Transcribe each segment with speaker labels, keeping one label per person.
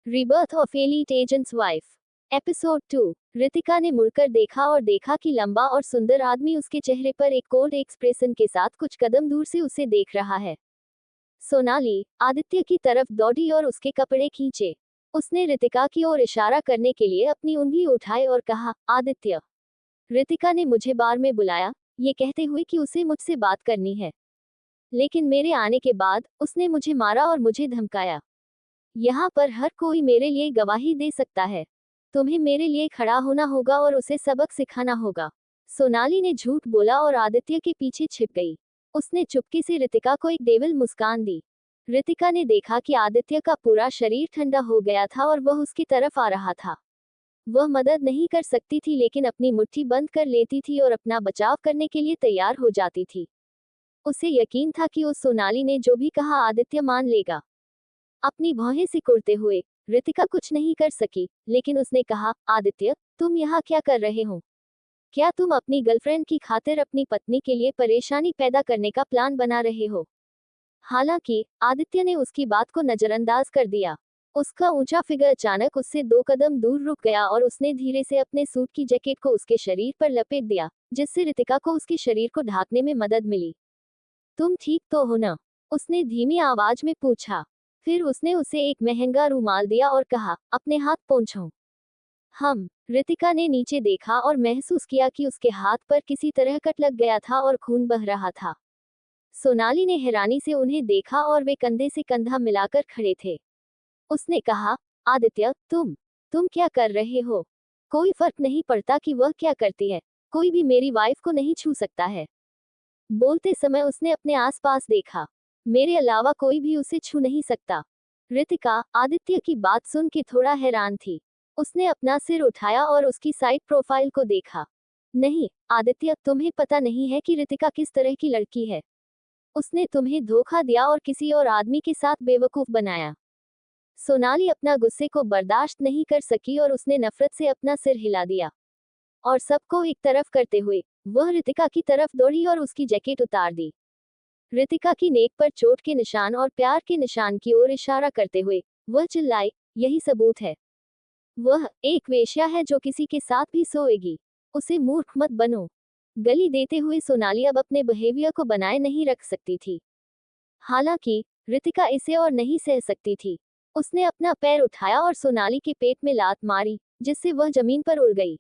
Speaker 1: Rebirth of elite agents wife. Episode 2। Ritika ने मुड़कर देखा और देखा कि लंबा और सुंदर आदमी उसके चेहरे पर एक कोल्ड एक्सप्रेशन के साथ कुछ कदम दूर से उसे देख रहा है। सोनाली आदित्य की तरफ दौड़ी और उसके कपड़े खींचे। उसने रितिका की ओर इशारा करने के लिए अपनी उंगली उठाई और कहा, आदित्य। रितिका ने मुझे बार में बुलाया, ये कहते हुए कि उसे मुझसे बात करनी है। लेकिन मेरे आने के बाद उसने मुझे मारा और मुझे धमकाया। यहाँ पर हर कोई मेरे लिए गवाही दे सकता है। तुम्हें मेरे लिए खड़ा होना होगा और उसे सबक सिखाना होगा। सोनाली ने झूठ बोला और आदित्य के पीछे छिप गई। उसने चुपके से रितिका को एक डेविल मुस्कान दी। रितिका ने देखा कि आदित्य का पूरा शरीर ठंडा हो गया था और वह उसकी तरफ आ रहा था। वह मदद नहीं कर सकती थी लेकिन अपनी मुट्ठी बंद कर लेती थी और अपना बचाव करने के लिए तैयार हो जाती थी। उसे यकीन था कि उस सोनाली ने जो भी कहा आदित्य मान लेगा। अपनी भौहें सिकुड़ते हुए रितिका कुछ नहीं कर सकी, लेकिन उसने कहा, आदित्य, तुम यहाँ क्या कर रहे हो? क्या तुम अपनी गर्लफ्रेंड की खातिर अपनी पत्नी के लिए परेशानी पैदा करने का प्लान बना रहे हो? हालांकि आदित्य ने उसकी बात को नजरअंदाज कर दिया। उसका ऊंचा फिगर अचानक उससे 2 कदम दूर रुक गया और उसने धीरे से अपने सूट की जैकेट को उसके शरीर पर लपेट दिया, जिससे रितिका को उसके शरीर को ढांकने में मदद मिली। तुम ठीक तो हो ना? उसने धीमी आवाज में पूछा। फिर उसने उसे एक महंगा रुमाल दिया और कहा, अपने हाथ पोंछो। रितिका ने नीचे देखा और महसूस किया कि उसके हाथ पर किसी तरह कट लग गया था और खून बह रहा था। सोनाली ने हैरानी से उन्हें देखा और वे कंधे से कंधा मिलाकर खड़े थे। उसने कहा, आदित्य, तुम क्या कर रहे हो? कोई फर्क नहीं पड़ता कि वह क्या करती है, कोई भी मेरी वाइफ को नहीं छू सकता है। बोलते समय उसने अपने आसपास देखा। मेरे अलावा कोई भी उसे छू नहीं सकता। रितिका आदित्य की बात सुन के थोड़ा हैरान थी। उसने अपना सिर उठाया और उसकी साइड प्रोफाइल को देखा। नहीं, आदित्य, तुम्हें पता नहीं है कि रितिका किस तरह की लड़की है। उसने तुम्हें धोखा दिया और किसी और आदमी के साथ बेवकूफ बनाया। सोनाली अपना गुस्से को बर्दाश्त नहीं कर सकी और उसने नफरत से अपना सिर हिला दिया। और सबको एक तरफ करते हुए वह रितिका की तरफ दौड़ी और उसकी जैकेट उतार दी। रितिका की नेक पर चोट के निशान और प्यार के निशान की ओर इशारा करते हुए वह चिल्लाई, यही सबूत है। वह एक वेश्या है जो किसी के साथ भी सोएगी। उसे मूर्ख मत बनो। गली देते हुए सोनाली अब अपने बिहेवियर को बनाए नहीं रख सकती थी। हालांकि रितिका इसे और नहीं सह सकती थी। उसने अपना पैर उठाया और सोनाली के पेट में लात मारी, जिससे वह जमीन पर उड़ गई।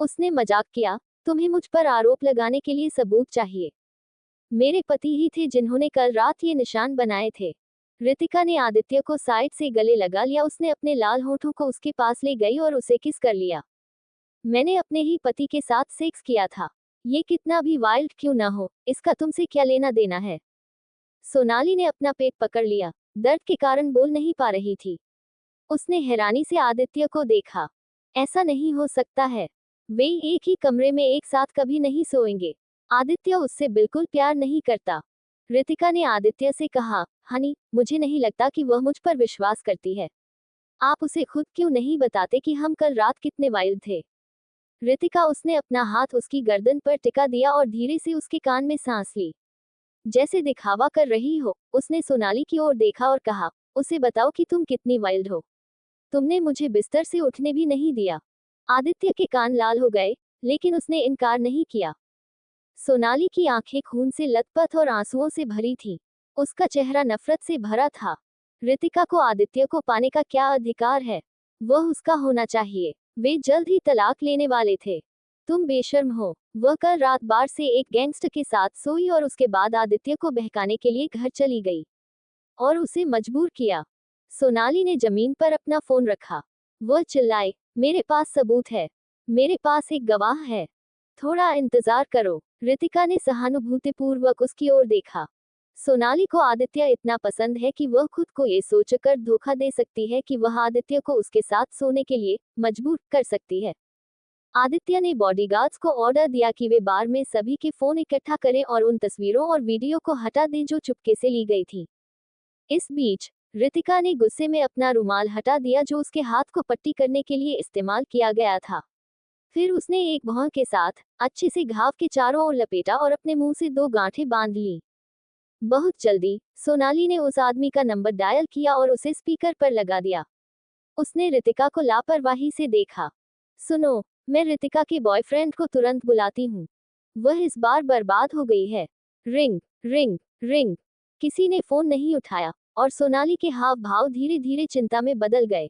Speaker 1: उसने मजाक किया, तुम्हें मुझ पर आरोप लगाने के लिए सबूत चाहिए। मेरे पति ही थे जिन्होंने कल रात ये निशान बनाए थे। रितिका ने आदित्य को साइड से गले लगा लिया। उसने अपने लाल होठों को उसके पास ले गई और उसे किस कर लिया। मैंने अपने ही पति के साथ सेक्स किया था। ये कितना भी वाइल्ड क्यों ना हो, इसका तुमसे क्या लेना देना है? सोनाली ने अपना पेट पकड़ लिया। दर्द के कारण बोल नहीं पा रही थी। उसने हैरानी से आदित्य को देखा। ऐसा नहीं हो सकता है। वे एक ही कमरे में एक साथ कभी नहीं सोएंगे। आदित्य उससे बिल्कुल प्यार नहीं करता। रितिका ने आदित्य से कहा, हनी, मुझे नहीं लगता कि वह मुझ पर विश्वास करती है। आप उसे खुद क्यों नहीं बताते कि हम कल रात कितने वाइल्ड थे? रितिका उसने अपना हाथ उसकी गर्दन पर टिका दिया और धीरे से उसके कान में सांस ली। जैसे दिखावा कर रही हो, उसने सोनाली की ओर देखा और कहा, उसे बताओ कि तुम कितनी वाइल्ड हो। तुमने मुझे बिस्तर से उठने भी नहीं दिया। आदित्य के कान लाल हो गए, लेकिन उसने इनकार नहीं किया। सोनाली की आंखें खून से लथपथ और आंसुओं से भरी थीं। उसका चेहरा नफरत से भरा था। रितिका को आदित्य को पाने का क्या अधिकार है? वह उसका होना चाहिए। वे जल्द ही तलाक लेने वाले थे। तुम बेशर्म हो। वह कल रात बार से एक गैंगस्टर के साथ सोई और उसके बाद आदित्य को बहकाने के लिए घर चली गई और उसे मजबूर किया। सोनाली ने जमीन पर अपना फोन रखा। वह चिल्लाई, मेरे पास सबूत है। मेरे पास एक गवाह है। थोड़ा इंतजार करो। रितिका ने सहानुभूतिपूर्वक उसकी ओर देखा। सोनाली को आदित्य इतना पसंद है कि वह खुद को ये सोचकर धोखा दे सकती है कि वह आदित्य को उसके साथ सोने के लिए मजबूर कर सकती है। आदित्य ने बॉडीगार्ड्स को ऑर्डर दिया कि वे बार में सभी के फोन इकट्ठा करें और उन तस्वीरों और वीडियो को हटा दें जो चुपके से ली गई थी। इस बीच रितिका ने गुस्से में अपना रुमाल हटा दिया जो उसके हाथ को पट्टी करने के लिए इस्तेमाल किया गया था। फिर उसने एक भौं के साथ अच्छे से घाव के चारों ओर लपेटा और अपने मुंह से 2 गांठें बांध ली। बहुत जल्दी सोनाली ने उस आदमी का नंबर डायल किया और उसे स्पीकर पर लगा दिया। उसने रितिका को लापरवाही से देखा। सुनो, मैं रितिका के बॉयफ्रेंड को तुरंत बुलाती हूँ। वह इस बार बर्बाद हो गई है। Ring ring ring. किसी ने फोन नहीं उठाया और सोनाली के हाव भाव धीरे धीरे चिंता में बदल गए।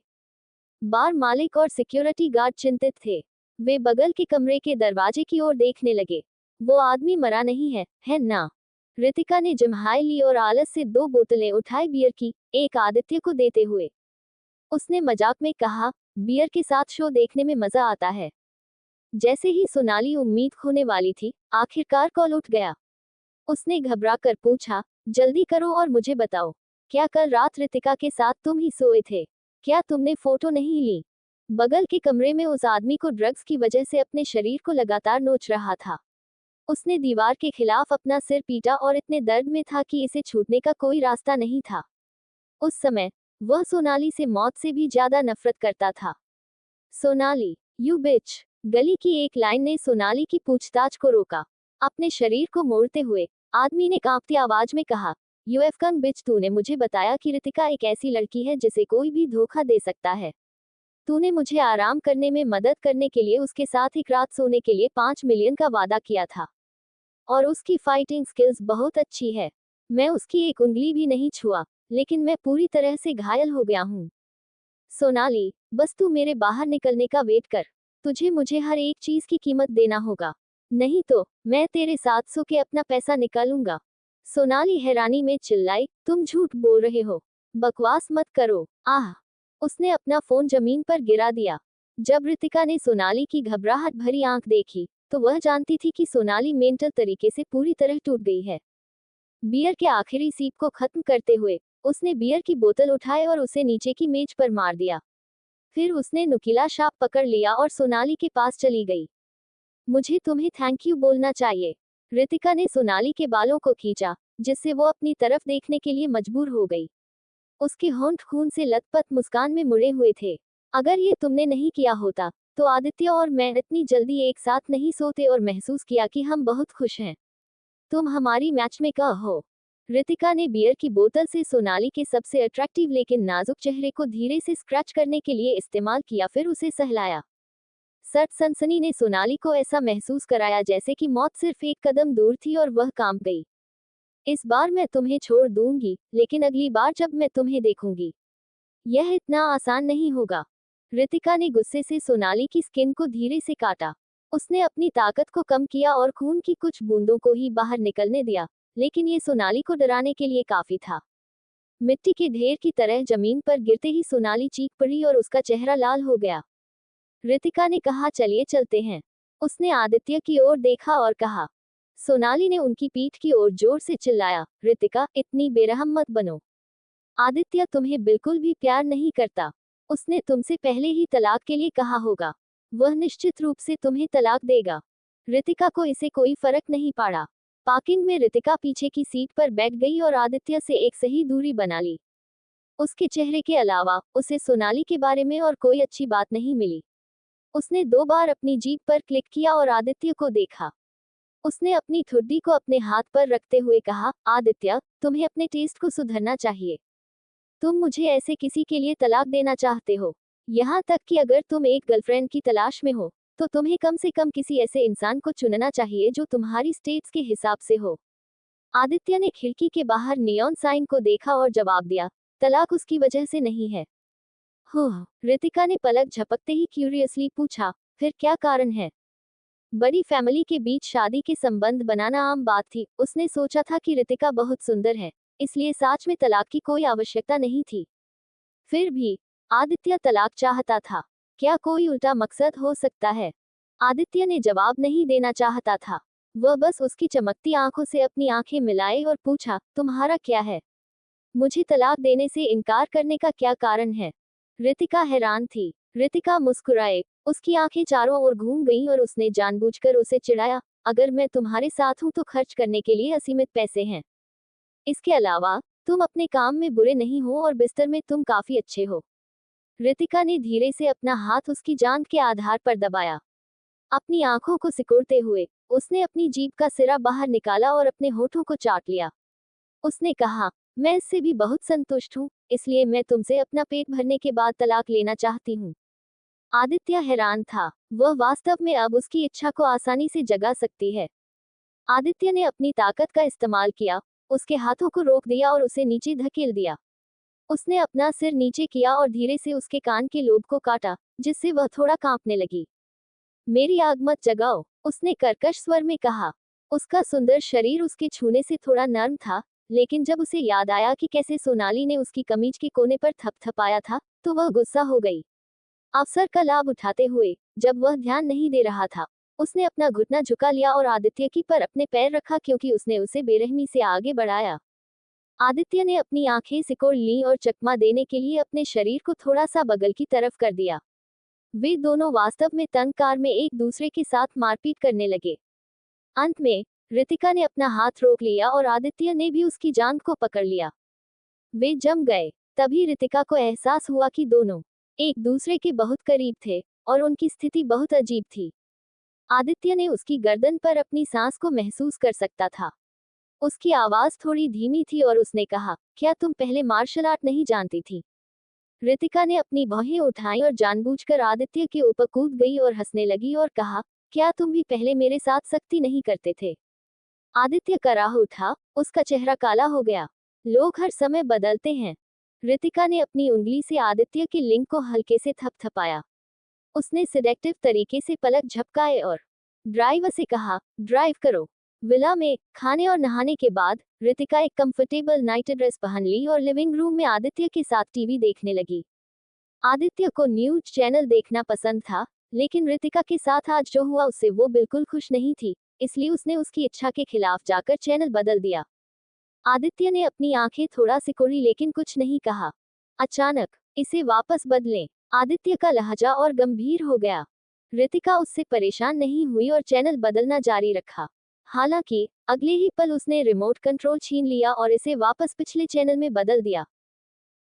Speaker 1: बार मालिक और सिक्योरिटी गार्ड चिंतित थे। वे बगल के कमरे के दरवाजे की ओर देखने लगे। वो आदमी मरा नहीं है ना? रितिका ने जम्हाई ली और आलस से 2 बोतलें उठाई बियर की, एक आदित्य को देते हुए। उसने मजाक में कहा, बियर के साथ शो देखने में मजा आता है। जैसे ही सोनाली उम्मीद खोने वाली थी, आखिरकार कॉल उठ गया। उसने घबरा कर पूछा, जल्दी करो और मुझे बताओ, क्या कल रात रितिका के साथ तुम ही सोए थे? क्या तुमने फोटो नहीं ली? बगल के कमरे में उस आदमी को ड्रग्स की वजह से अपने शरीर को लगातार नोच रहा था। उसने दीवार के खिलाफ अपना सिर पीटा और इतने दर्द में था कि इसे छूटने का कोई रास्ता नहीं था। उस समय वह सोनाली से मौत से भी ज्यादा नफरत करता था। सोनाली, यू बिच। गली की एक लाइन ने सोनाली की पूछताछ को रोका। अपने शरीर को मोड़ते हुए आदमी ने कांपती आवाज में कहा, यू एफ कम बिच, तूने मुझे बताया कि रितिका एक ऐसी लड़की है जिसे कोई भी धोखा दे सकता है। तूने मुझे आराम करने में मदद करने के लिए उसके साथ एक रात सोने के लिए 5 मिलियन का वादा किया था। और उसकी फाइटिंग स्किल्स बहुत अच्छी है। मैं उसकी एक उंगली भी नहीं छुआ, लेकिन मैं पूरी तरह से घायल हो गया हूँ। सोनाली, बस तू मेरे बाहर निकलने का वेट कर। तुझे मुझे हर एक चीज की कीमत देना होगा, नहीं तो मैं तेरे साथ सो के अपना पैसा निकालूंगा। सोनाली हैरानी में चिल्लाई, तुम झूठ बोल रहे हो, बकवास मत करो। आह। उसने अपना फोन जमीन पर गिरा दिया। जब रितिका ने सोनाली की घबराहट भरी आंख देखी, तो वह जानती थी कि सोनाली मेंटल तरीके से पूरी तरह टूट गई है। बियर के आखिरी सीप को खत्म करते हुए उसने बियर की बोतल उठाई और उसे नीचे की मेज पर मार दिया। फिर उसने नुकीला शाप पकड़ लिया और सोनाली के पास चली गई। मुझे तुम्हें थैंक यू बोलना चाहिए। रितिका ने सोनाली के बालों को खींचा, जिससे वो अपनी तरफ देखने के लिए मजबूर हो गई। उसके होंठ खून से लथपथ मुस्कान में मुड़े हुए थे। अगर ये तुमने नहीं किया होता, तो आदित्य और मैं इतनी जल्दी एक साथ नहीं सोते और महसूस किया कि हम बहुत खुश हैं। तुम हमारी मैच में का हो। रितिका ने बियर की बोतल से सोनाली के सबसे अट्रैक्टिव लेकिन नाजुक चेहरे को धीरे से स्क्रैच करने के लिए इस्तेमाल किया, फिर उसे सहलाया। सर्द सनसनी ने सोनाली को ऐसा महसूस कराया जैसे कि मौत सिर्फ एक कदम दूर थी और वह कांप गई। इस बार मैं तुम्हें छोड़ दूंगी, लेकिन अगली बार जब मैं तुम्हें देखूंगी, यह इतना आसान नहीं होगा। रितिका ने गुस्से से सोनाली की स्किन को धीरे से काटा। उसने अपनी ताकत को कम किया और खून की कुछ बूंदों को ही बाहर निकलने दिया, लेकिन ये सोनाली को डराने के लिए काफी था। मिट्टी के ढेर की तरह जमीन पर गिरते ही सोनाली चीख पड़ी और उसका चेहरा लाल हो गया। रितिका ने कहा, चलिए चलते हैं। उसने आदित्य की ओर देखा और कहा। सोनाली ने उनकी पीठ की ओर जोर से चिल्लाया, रितिका, इतनी बेरहम मत बनो। आदित्य तुम्हें बिल्कुल भी प्यार नहीं करता। उसने तुमसे पहले ही तलाक के लिए कहा होगा। वह निश्चित रूप से तुम्हें तलाक देगा। रितिका को इसे कोई फर्क नहीं पड़ा। पार्किंग में रितिका पीछे की सीट पर बैठ गई और आदित्य से एक सही दूरी बना ली। उसके चेहरे के अलावा उसे सोनाली के बारे में और कोई अच्छी बात नहीं मिली। उसने 2 बार अपनी जीभ पर क्लिक किया और आदित्य को देखा। उसने अपनी ठुड्डी को अपने हाथ पर रखते हुए कहा, आदित्य, तुम्हें अपने टेस्ट को सुधरना चाहिए। तुम मुझे ऐसे किसी के लिए तलाक देना चाहते हो। यहाँ तक कि अगर तुम एक गर्लफ्रेंड की तलाश में हो, तो तुम्हें कम से कम किसी ऐसे इंसान को चुनना चाहिए जो तुम्हारी स्टेट्स के हिसाब से हो। आदित्य ने खिड़की के बाहर नियॉन साइन को देखा और जवाब दिया, तलाक उसकी वजह से नहीं है। हो। रितिका ने पलक झपकते ही क्यूरियसली पूछा, फिर क्या कारण है? बड़ी फैमिली के बीच शादी के संबंध बनाना आम बात थी। उसने सोचा था कि रितिका बहुत सुंदर है, इसलिए साच में तलाक की कोई आवश्यकता नहीं थी। फिर भी आदित्य तलाक चाहता था। क्या कोई उल्टा मकसद हो सकता है? आदित्य ने जवाब नहीं देना चाहता था। वह बस उसकी चमकती आंखों से अपनी आंखें मिलाए और पूछा, तुम्हारा क्या है? मुझे तलाक देने से इनकार करने का क्या कारण है? रितिका हैरान थी। रितिका मुस्कुराए। उसकी आंखें चारों ओर घूम गईं और उसने जानबूझकर उसे चिढ़ाया, अगर मैं तुम्हारे साथ हूं तो खर्च करने के लिए असीमित पैसे हैं। इसके अलावा तुम अपने काम में बुरे नहीं हो और बिस्तर में तुम काफी अच्छे हो। रितिका ने धीरे से अपना हाथ उसकी जांघ के आधार पर दबाया। अपनी आंखों को सिकुड़ते हुए उसने अपनी जीभ का सिरा बाहर निकाला और अपने होठों को चाट लिया। उसने कहा, मैं इससे भी बहुत संतुष्ट हूँ, इसलिए मैं तुमसे अपना पेट भरने के बाद तलाक लेना चाहती हूँ। आदित्य हैरान था, वह वास्तव में अब उसकी इच्छा को आसानी से जगा सकती है। आदित्य ने अपनी ताकत का इस्तेमाल किया, उसके हाथों को रोक दिया और उसे नीचे धकेल दिया। उसने अपना सिर नीचे किया और धीरे से उसके कान के लोब को काटा, जिससे वह थोड़ा कांपने लगी। मेरी आग मत जगाओ, उसने कर्कश स्वर में कहा। उसका सुंदर शरीर उसके छूने से थोड़ा नर्म था, लेकिन जब उसे याद आया कि कैसे सोनाली ने उसकी कमीज के कोने पर थपथपाया था, तो वह गुस्सा हो गई। अवसर का लाभ उठाते हुए, जब वह ध्यान नहीं दे रहा था, उसने अपना घुटना झुका लिया और आदित्य की पर अपने पैर रखा क्योंकि उसने उसे बेरहमी से आगे बढ़ाया। आदित्य ने अपनी आंखें सिकोड़ लीं और चकमा देने के लिए अपने शरीर को थोड़ा सा बगल की तरफ कर दिया। वे दोनों वास्तव में तंग कार में एक दूसरे के साथ मारपीट करने लगे। अंत में रितिका ने अपना हाथ रोक लिया और आदित्य ने भी उसकी जांघ को पकड़ लिया। वे जम गए। तभी रितिका को एहसास हुआ कि दोनों एक दूसरे के बहुत करीब थे और उनकी स्थिति बहुत अजीब थी। आदित्य ने उसकी गर्दन पर अपनी सांस को महसूस कर सकता था। उसकी आवाज थोड़ी धीमी थी और उसने कहा, क्या तुम पहले मार्शल आर्ट नहीं जानती थी? रितिका ने अपनी बाहें उठाई और जानबूझकर आदित्य के ऊपर कूद गई और हंसने लगी और कहा, क्या तुम भी पहले मेरे साथ सख्ती नहीं करते थे? आदित्य कराह उठा, उसका चेहरा काला हो गया। लोग हर समय बदलते हैं। रितिका ने अपनी उंगली से आदित्य के लिंग को हल्के से थपथपाया। उसने सिडेक्टिव तरीके से पलक झपकाए और ड्राइवर से कहा, ड्राइव करो। विला में खाने और नहाने के बाद रितिका एक कंफर्टेबल नाइट ड्रेस पहन ली और लिविंग रूम में आदित्य के साथ टीवी देखने लगी। आदित्य को न्यूज चैनल देखना पसंद था, लेकिन रितिका के साथ आज जो हुआ उससे वो बिल्कुल खुश नहीं थी, इसलिए उसने उसकी इच्छा के खिलाफ जाकर चैनल बदल दिया। आदित्य ने अपनी आंखें थोड़ा सिकोड़ी लेकिन कुछ नहीं कहा। अचानक, इसे वापस बदलें। आदित्य का लहजा और गंभीर हो गया। रितिका उससे परेशान नहीं हुई और चैनल बदलना जारी रखा। हालांकि अगले ही पल उसने रिमोट कंट्रोल छीन लिया और इसे वापस पिछले चैनल में बदल दिया।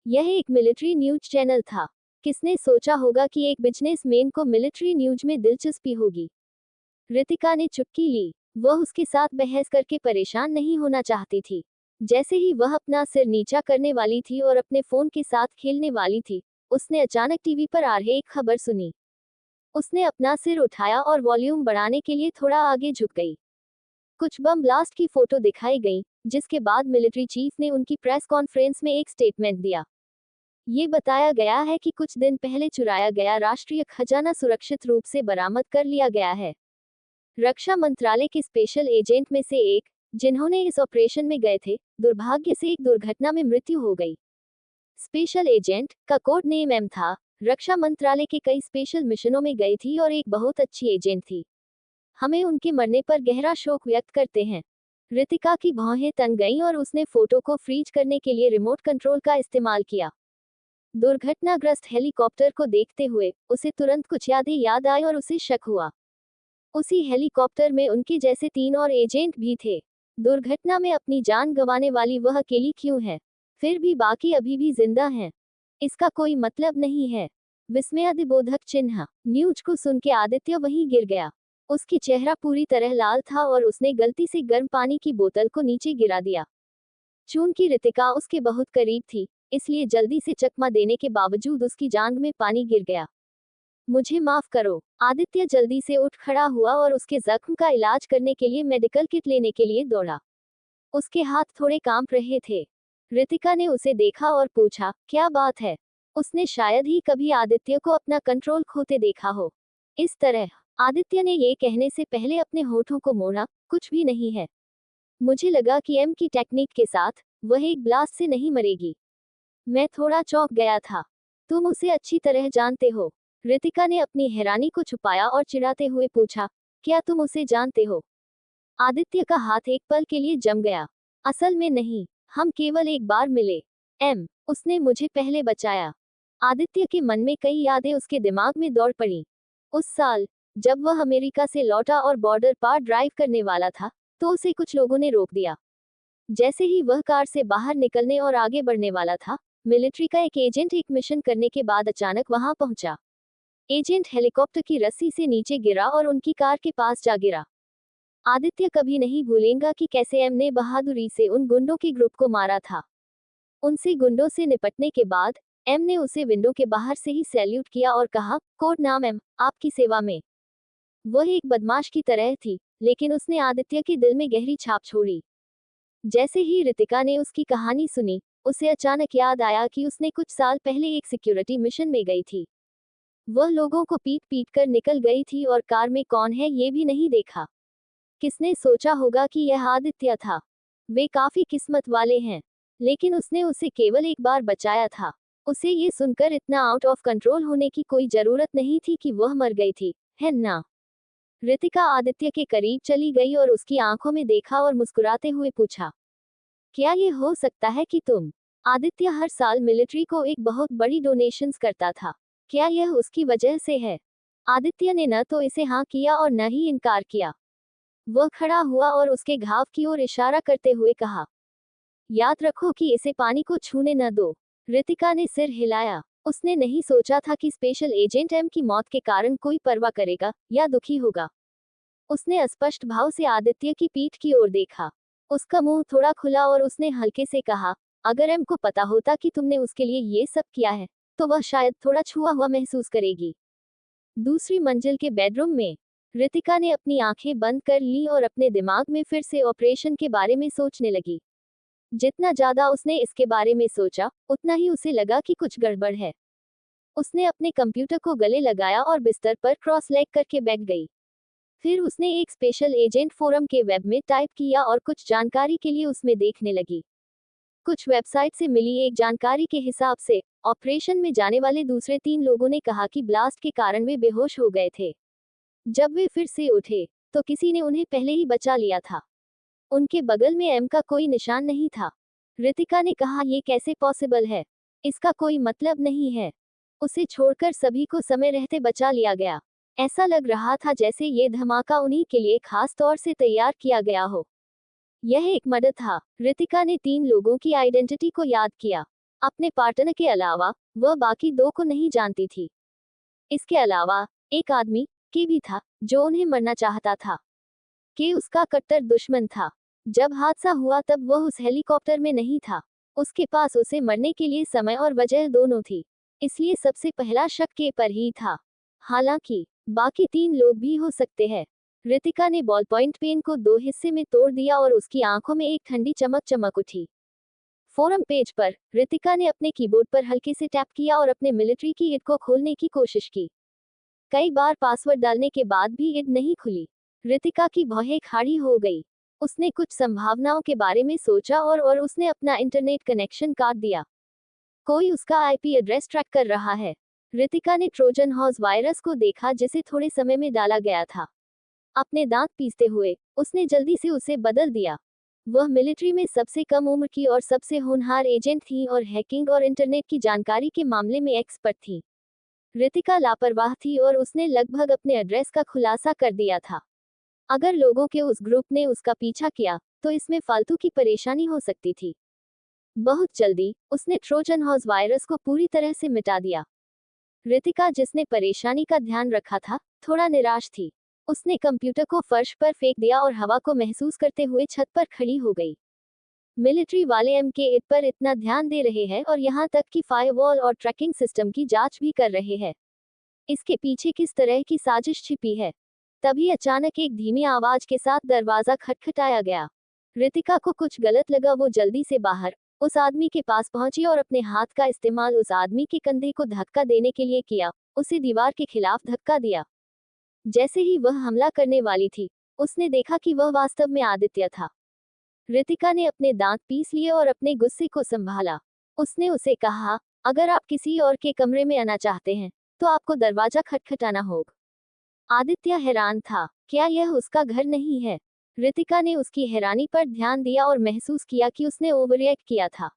Speaker 1: यह एक मिलिट्री न्यूज चैनल था। किसने सोचा होगा कि एक बिजनेसमैन को मिलिट्री न्यूज में दिलचस्पी होगी? रितिका ने चुप्पी ली। वह उसके साथ बहस करके परेशान नहीं होना चाहती थी। जैसे ही वह अपना सिर नीचा करने वाली थी और अपने फोन के साथ खेलने वाली थी, उसने अचानक टीवी पर आ रही एक खबर सुनी। उसने अपना सिर उठाया और वॉल्यूम बढ़ाने के लिए थोड़ा आगे झुक गई। कुछ बम ब्लास्ट की फोटो दिखाई गई, जिसके बाद मिलिट्री चीफ ने उनकी प्रेस कॉन्फ्रेंस में एक स्टेटमेंट दिया। ये बताया गया है कि कुछ दिन पहले चुराया गया राष्ट्रीय खजाना सुरक्षित रूप से बरामद कर लिया गया है। रक्षा मंत्रालय के स्पेशल एजेंट में से एक, जिन्होंने इस ऑपरेशन में गए थे, दुर्भाग्य से एक दुर्घटना में मृत्यु हो गई। स्पेशल एजेंट का कोड नेम एम था। रक्षा मंत्रालय के कई स्पेशल मिशनों में गई थी और एक बहुत अच्छी एजेंट थी। हमें उनके मरने पर गहरा शोक व्यक्त करते हैं। रितिका की भौहें तन गईं और उसने फोटो को फ्रीज करने के लिए रिमोट कंट्रोल का इस्तेमाल किया। दुर्घटनाग्रस्त हेलीकॉप्टर को देखते हुए उसे तुरंत कुछ यादें याद आई और उसे शक हुआ। उसी हेलीकॉप्टर में उनके जैसे 3 और एजेंट भी थे। दुर्घटना में अपनी जान गंवाने वाली वह अकेली क्यों है? फिर भी बाकी अभी भी जिंदा हैं। इसका कोई मतलब नहीं है। विस्मयादिबोधक चिन्ह। न्यूज को सुन के आदित्य वहीं गिर गया। उसकी चेहरा पूरी तरह लाल था और उसने गलती से गर्म पानी की बोतल को नीचे गिरा दिया। चूंकि रितिका उसके बहुत करीब थी, इसलिए जल्दी से चकमा देने के बावजूद उसकी जांघ में पानी गिर गया। मुझे माफ करो। आदित्य जल्दी से उठ खड़ा हुआ और उसके जख्म का इलाज करने के लिए मेडिकल किट लेने के लिए दौड़ा। उसके हाथ थोड़े कांप रहे थे। रितिका ने उसे देखा और पूछा, क्या बात है? उसने शायद ही कभी आदित्य को अपना कंट्रोल खोते देखा हो। इस तरह आदित्य ने ये कहने से पहले अपने होठों को मोड़ा, कुछ भी नहीं है। मुझे लगा कि एम की टेक्निक के साथ वह एक ब्लास्ट से नहीं मरेगी। मैं थोड़ा चौंक गया था। तुम उसे अच्छी तरह जानते हो। रितिका ने अपनी हैरानी को छुपाया और चिढ़ाते हुए पूछा, क्या तुम उसे जानते हो? आदित्य का हाथ एक पल के लिए जम गया। असल में नहीं, हम केवल एक बार मिले। एम, उसने मुझे पहले बचाया। आदित्य के मन में कई यादें उसके दिमाग में दौड़ पड़ी। उस साल, जब वह अमेरिका से लौटा और बॉर्डर पार ड्राइव करने वाला था, तो उसे कुछ लोगों ने रोक दिया। जैसे ही वह कार से बाहर निकलने और आगे बढ़ने वाला था, मिलिट्री का एक एजेंट एक मिशन करने के बाद अचानक वहां पहुंचा। एजेंट हेलीकॉप्टर की रस्सी से नीचे गिरा और उनकी कार के पास जा गिरा। आदित्य कभी नहीं भूलेगा कि कैसे एम ने बहादुरी से उन गुंडों के ग्रुप को मारा था। उनसे गुंडों से निपटने के बाद एम ने उसे विंडो के बाहर से ही सैल्यूट किया और कहा, कोड नाम एम, आपकी सेवा में। वह एक बदमाश की तरह थी, लेकिन उसने आदित्य के दिल में गहरी छाप छोड़ी। जैसे ही रितिका ने उसकी कहानी सुनी, उसे अचानक याद आया कि उसने कुछ साल पहले एक सिक्योरिटी मिशन में गई थी। वह लोगों को पीट पीट कर निकल गई थी और कार में कौन है ये भी नहीं देखा। किसने सोचा होगा कि यह आदित्य था। वे काफी किस्मत वाले हैं, लेकिन उसने उसे केवल एक बार बचाया था। उसे ये सुनकर इतना आउट ऑफ कंट्रोल होने की कोई जरूरत नहीं थी कि वह मर गई थी, है ना? रितिका आदित्य के करीब चली गई और उसकी आंखों में देखा और मुस्कुराते हुए पूछा, क्या ये हो सकता है कि तुम? आदित्य हर साल मिलिट्री को एक बहुत बड़ी डोनेशंस करता था। क्या यह उसकी वजह से है? आदित्य ने न तो इसे हाँ किया और न ही इनकार किया। वह खड़ा हुआ और उसके घाव की ओर इशारा करते हुए कहा, याद रखो कि इसे पानी को छूने न दो। रितिका ने सिर हिलाया। उसने नहीं सोचा था कि स्पेशल एजेंट एम की मौत के कारण कोई परवाह करेगा या दुखी होगा। उसने अस्पष्ट भाव से आदित्य की पीठ की ओर देखा। उसका मुंह थोड़ा खुला और उसने हल्के से कहा, अगर एम को पता होता कि तुमने उसके लिए ये सब किया है, तो वह शायद थोड़ा छुआ हुआ महसूस करेगी। दूसरी मंजिल के बेडरूम में रितिका ने अपनी आंखें बंद कर ली और अपने दिमाग में फिर से ऑपरेशन के बारे में सोचने लगी। जितना ज्यादा उसने इसके बारे में सोचा, उतना ही उसे लगा कि कुछ गड़बड़ है। उसने अपने कंप्यूटर को गले लगाया और बिस्तर पर क्रॉस लेग करके बैठ गई। फिर उसने एक स्पेशल एजेंट फोरम के वेब में टाइप किया और कुछ जानकारी के लिए उसमें देखने लगी। कुछ वेबसाइट से मिली एक जानकारी के हिसाब से ऑपरेशन में जाने वाले दूसरे 3 लोगों ने कहा कि ब्लास्ट के कारण वे बेहोश हो गए थे। जब वे फिर से उठे, तो किसी ने उन्हें पहले ही बचा लिया था। उनके बगल में एम का कोई निशान नहीं था। रितिका ने कहा, ये कैसे पॉसिबल है? इसका कोई मतलब नहीं है। उसे छोड़कर सभी को समय रहते बचा लिया गया। ऐसा लग रहा था जैसे ये धमाका उन्हीं के लिए खास तौर से तैयार किया गया हो। यह एक मर्डर था। रितिका ने 3 लोगों की आइडेंटिटी को याद किया। अपने पार्टनर के अलावा वह बाकी 2 को नहीं जानती थी। इसके अलावा एक आदमी के भी था जो उन्हें मरना चाहता था। के उसका कट्टर दुश्मन था। जब हादसा हुआ तब वह उस हेलीकॉप्टर में नहीं था। उसके पास उसे मरने के लिए समय और वजह दोनों थी। इसलिए सबसे पहला शक के पर ही था। हालांकि बाकी 3 लोग भी हो सकते हैं। रितिका ने बॉल पॉइंट पेन को 2 हिस्से में तोड़ दिया और उसकी आंखों में एक ठंडी चमक चमक उठी। फोरम पेज पर रितिका ने अपने कीबोर्ड पर हल्के से टैप किया और अपने मिलिट्री की ईड को खोलने की कोशिश की। कई बार पासवर्ड डालने के बाद भी ईड नहीं खुली। रितिका की भौहें खाड़ी हो गई। उसने कुछ संभावनाओं के बारे में सोचा और उसने अपना इंटरनेट कनेक्शन काट दिया। कोई उसका आईपी एड्रेस ट्रैक कर रहा है। रितिका ने ट्रोजन हॉर्स वायरस को देखा जिसे थोड़े समय में डाला गया था। अपने दांत पीसते हुए उसने जल्दी से उसे बदल दिया। वह मिलिट्री में सबसे कम उम्र की और सबसे होनहार एजेंट थी और हैकिंग और इंटरनेट की जानकारी के मामले में एक्सपर्ट थी। रितिका लापरवाह थी और उसने लगभग अपने एड्रेस का खुलासा कर दिया था। अगर लोगों के उस ग्रुप ने उसका पीछा किया, तो इसमें फालतू की परेशानी हो सकती थी। बहुत जल्दी उसने ट्रोजन हॉर्स वायरस को पूरी तरह से मिटा दिया। रितिका, जिसने परेशानी का ध्यान रखा था, थोड़ा निराश थी। उसने कंप्यूटर को फर्श पर फेंक दिया और हवा को महसूस करते हुए छत पर खड़ी हो गई। मिलिट्री वाले एम के ईड पर इतना ध्यान दे रहे हैं और यहाँ तक कि फायरवॉल और ट्रैकिंग सिस्टम की जांच भी कर रहे हैं। इसके पीछे किस तरह की साजिश छिपी है? तभी अचानक एक धीमी आवाज के साथ दरवाजा खटखटाया गया। रितिका को कुछ गलत लगा। वो जल्दी से बाहर उस आदमी के पास पहुंची और अपने हाथ का इस्तेमाल उस आदमी के कंधे को धक्का देने के लिए किया। उसे दीवार के खिलाफ धक्का दिया। जैसे ही वह हमला करने वाली थी, उसने देखा कि वह वास्तव में आदित्य था। रितिका ने अपने दांत पीस लिए और अपने गुस्से को संभाला। उसने उसे कहा, अगर आप किसी और के कमरे में आना चाहते हैं, तो आपको दरवाजा खटखटाना होगा। आदित्य हैरान था। क्या यह उसका घर नहीं है? रितिका ने उसकी हैरानी पर ध्यान दिया और महसूस किया कि उसने ओवररिएक्ट किया था।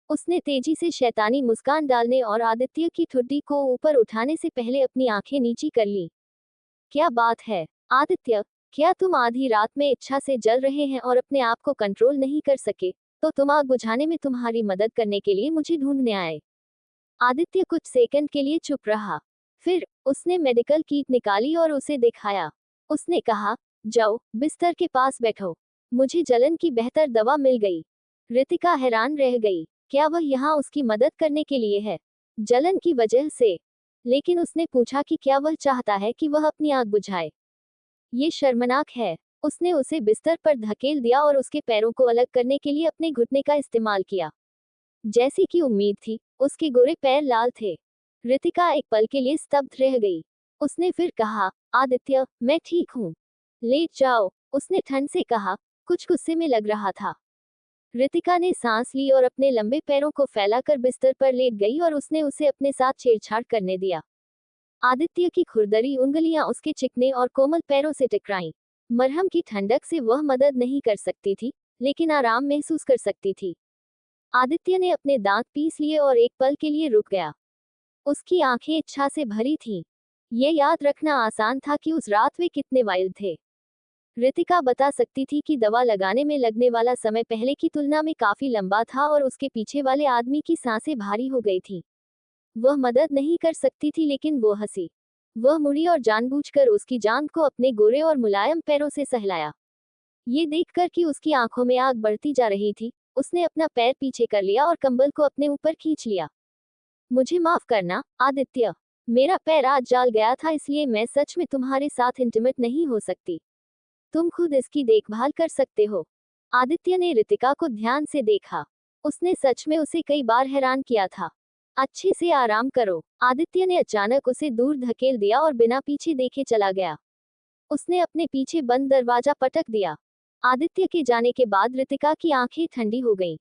Speaker 1: उसने तेजी से शैतानी मुस्कान डालने और आदित्य की ठुड्डी को ऊपर उठाने से पहले अपनी आंखें नीची कर ली। क्या बात है, आदित्य? क्या तुम आधी रात में इच्छा से जल रहे हैं और अपने आप को कंट्रोल नहीं कर सके, तो तुम आग बुझाने में तुम्हारी मदद करने के लिए मुझे ढूंढने आए? आदित्य कुछ सेकंड के लिए चुप रहा। फिर उसने मेडिकल किट निकाली और उसे दिखाया। उसने कहा, जाओ बिस्तर के पास बैठो। मुझे जलन की बेहतर दवा मिल गई। रितिका हैरान रह गई। क्या वह यहाँ उसकी मदद करने के लिए है? जलन की वजह से। लेकिन उसने पूछा कि क्या वह चाहता है कि वह अपनी आग बुझाए? ये शर्मनाक है। उसने उसे बिस्तर पर धकेल दिया और उसके पैरों को अलग करने के लिए अपने घुटने का इस्तेमाल किया। जैसी कि उम्मीद थी, उसके गोरे पैर लाल थे। रितिका एक पल के लिए स्तब्ध रह गई। उसने फिर कहा, आदित्य, मैं ठीक हूँ। लेट जाओ, उसने ठंड से कहा, कुछ गुस्से में लग रहा था। रितिका ने सांस ली और अपने लंबे पैरों को फैलाकर बिस्तर पर लेट गई और उसने उसे अपने साथ छेड़छाड़ करने दिया। आदित्य की खुरदरी उंगलियां उसके चिकने और कोमल पैरों से टकराईं। मरहम की ठंडक से वह मदद नहीं कर सकती थी, लेकिन आराम महसूस कर सकती थी। आदित्य ने अपने दांत पीस लिए और एक पल के लिए रुक गया। उसकी आंखें इच्छा से भरी थीं। ये याद रखना आसान था कि उस रात वे कितने वाइल्ड थे। रितिका बता सकती थी कि दवा लगाने में लगने वाला समय पहले की तुलना में काफी लंबा था और उसके पीछे वाले आदमी की सांसें भारी हो गई थीं। वह मदद नहीं कर सकती थी, लेकिन वो हंसी। वह मुड़ी और जानबूझकर उसकी जांघ को अपने गोरे और मुलायम पैरों से सहलाया। ये देखकर कि उसकी आंखों में आग बढ़ती जा रही थी, उसने अपना पैर पीछे कर लिया और कंबल को अपने ऊपर खींच लिया। मुझे माफ करना, आदित्य। मेरा पैर आज जल गया था, इसलिए मैं सच में तुम्हारे साथ इंटीमेट नहीं हो सकती। तुम खुद इसकी देखभाल कर सकते हो। आदित्य ने रितिका को ध्यान से देखा। उसने सच में उसे कई बार हैरान किया था। अच्छे से आराम करो। आदित्य ने अचानक उसे दूर धकेल दिया और बिना पीछे देखे चला गया। उसने अपने पीछे बंद दरवाजा पटक दिया। आदित्य के जाने के बाद रितिका की आंखें ठंडी हो गईं,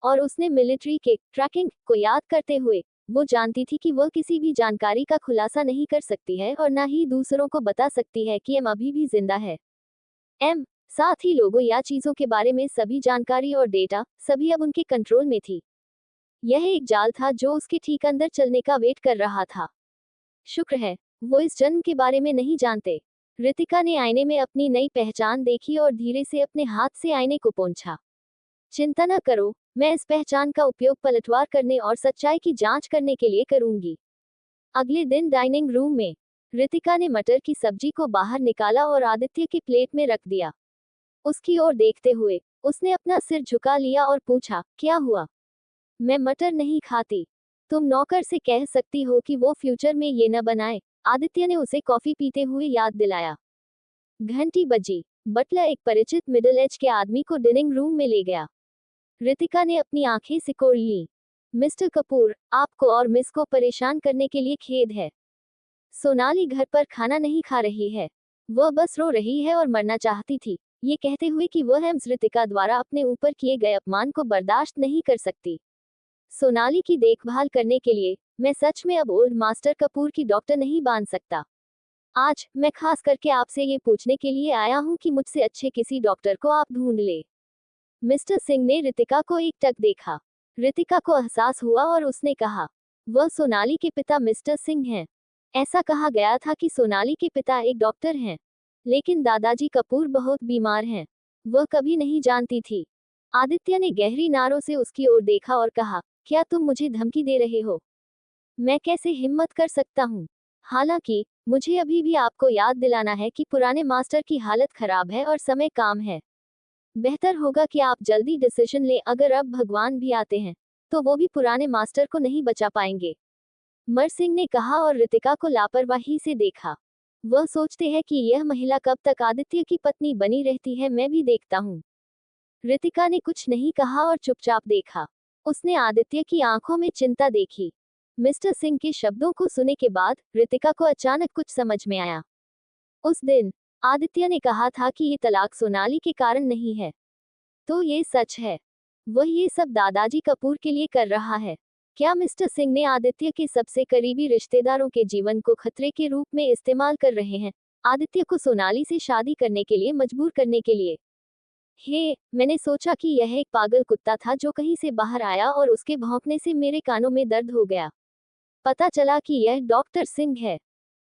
Speaker 1: और उसने मिलिट्री के ट्रैकिंग को याद करते हुए, वो जानती थी कि वह किसी भी जानकारी का खुलासा नहीं कर सकती है और न ही दूसरों को बता सकती है कि एम अभी भी जिंदा है। एम, साथ ही लोगों या चीजों के बारे में सभी जानकारी और डेटा, सभी अब उनके कंट्रोल में थी। यह एक जाल था जो उसके ठीक अंदर चलने का वेट कर रहा था। शुक्र है, वो इस जन्म के बारे में नहीं जानते। रितिका ने आईने में अपनी नई पहचान देखी और धीरे से अपने हाथ से आईने को पोंछा। चिंता न करो, मैं इस पहचान का उपयोग पलटवार करने और सच्चाई की जांच करने के लिए करूंगी। अगले दिन डाइनिंग रूम में रितिका ने मटर की सब्जी को बाहर निकाला और आदित्य की प्लेट में रख दिया। उसकी ओर देखते हुए उसने अपना सिर झुका लिया और पूछा, क्या हुआ? मैं मटर नहीं खाती। तुम नौकर से कह सकती हो कि वो फ्यूचर में ये न बनाए। आदित्य ने उसे कॉफी पीते हुए याद दिलाया। घंटी बजी। बटलर एक परिचित मिडिल एज के आदमी को डिनिंग रूम में ले गया। रितिका ने अपनी आंखें सिकोड़ ली। मिस्टर कपूर, आपको और मिस को परेशान करने के लिए खेद है। सोनाली घर पर खाना नहीं खा रही है। वह बस रो रही है और मरना चाहती थी, ये कहते हुए कि वह हेम्स रितिका द्वारा अपने ऊपर किए गए अपमान को बर्दाश्त नहीं कर सकती। सोनाली की देखभाल करने के लिए मैं सच में अब ओल्ड मास्टर कपूर की डॉक्टर नहीं बन सकता। आज मैं खास करके आपसे ये पूछने के लिए आया हूँ कि मुझसे अच्छे किसी डॉक्टर को आप ढूंढ ले। मिस्टर सिंह ने रितिका को एकटक देखा। रितिका को एहसास हुआ और उसने कहा, वह सोनाली के पिता मिस्टर सिंह हैं। ऐसा कहा गया था कि सोनाली के पिता एक डॉक्टर हैं, लेकिन दादाजी कपूर बहुत बीमार हैं। वह कभी नहीं जानती थी। आदित्य ने गहरी नारों से उसकी ओर देखा और कहा, क्या तुम मुझे धमकी दे रहे हो? मैं कैसे हिम्मत कर सकता हूँ? हालांकि मुझे अभी भी आपको याद दिलाना है कि पुराने मास्टर की हालत खराब है और समय काम है। बेहतर होगा कि आप जल्दी डिसीजन लें। अगर अब भगवान भी आते हैं, तो वो भी पुराने मास्टर को नहीं बचा पाएंगे। मर सिंह ने कहा और रितिका को लापरवाही से देखा। वह सोचते हैं कि यह महिला कब तक आदित्य की पत्नी बनी रहती है, मैं भी देखता हूँ। रितिका ने कुछ नहीं कहा और चुपचाप देखा। उसने आदित्य की आंखों में चिंता देखी। मिस्टर सिंह के शब्दों को सुने के बाद रितिका को अचानक कुछ समझ में आया। उस दिन आदित्य ने कहा था कि ये तलाक सोनाली के कारण नहीं है। तो ये सच है। वह ये सब दादाजी कपूर के लिए कर रहा है। क्या मिस्टर सिंह ने आदित्य के सबसे करीबी रिश्तेदारों के जीवन को खतरे के रूप में इस्तेमाल कर रहे हैं, आदित्य को सोनाली से शादी करने के लिए मजबूर करने के लिए? हे, मैंने सोचा कि यह एक पागल कुत्ता था जो कहीं से बाहर आया और उसके भौंकने से मेरे कानों में दर्द हो गया। पता चला कि यह डॉक्टर सिंह है।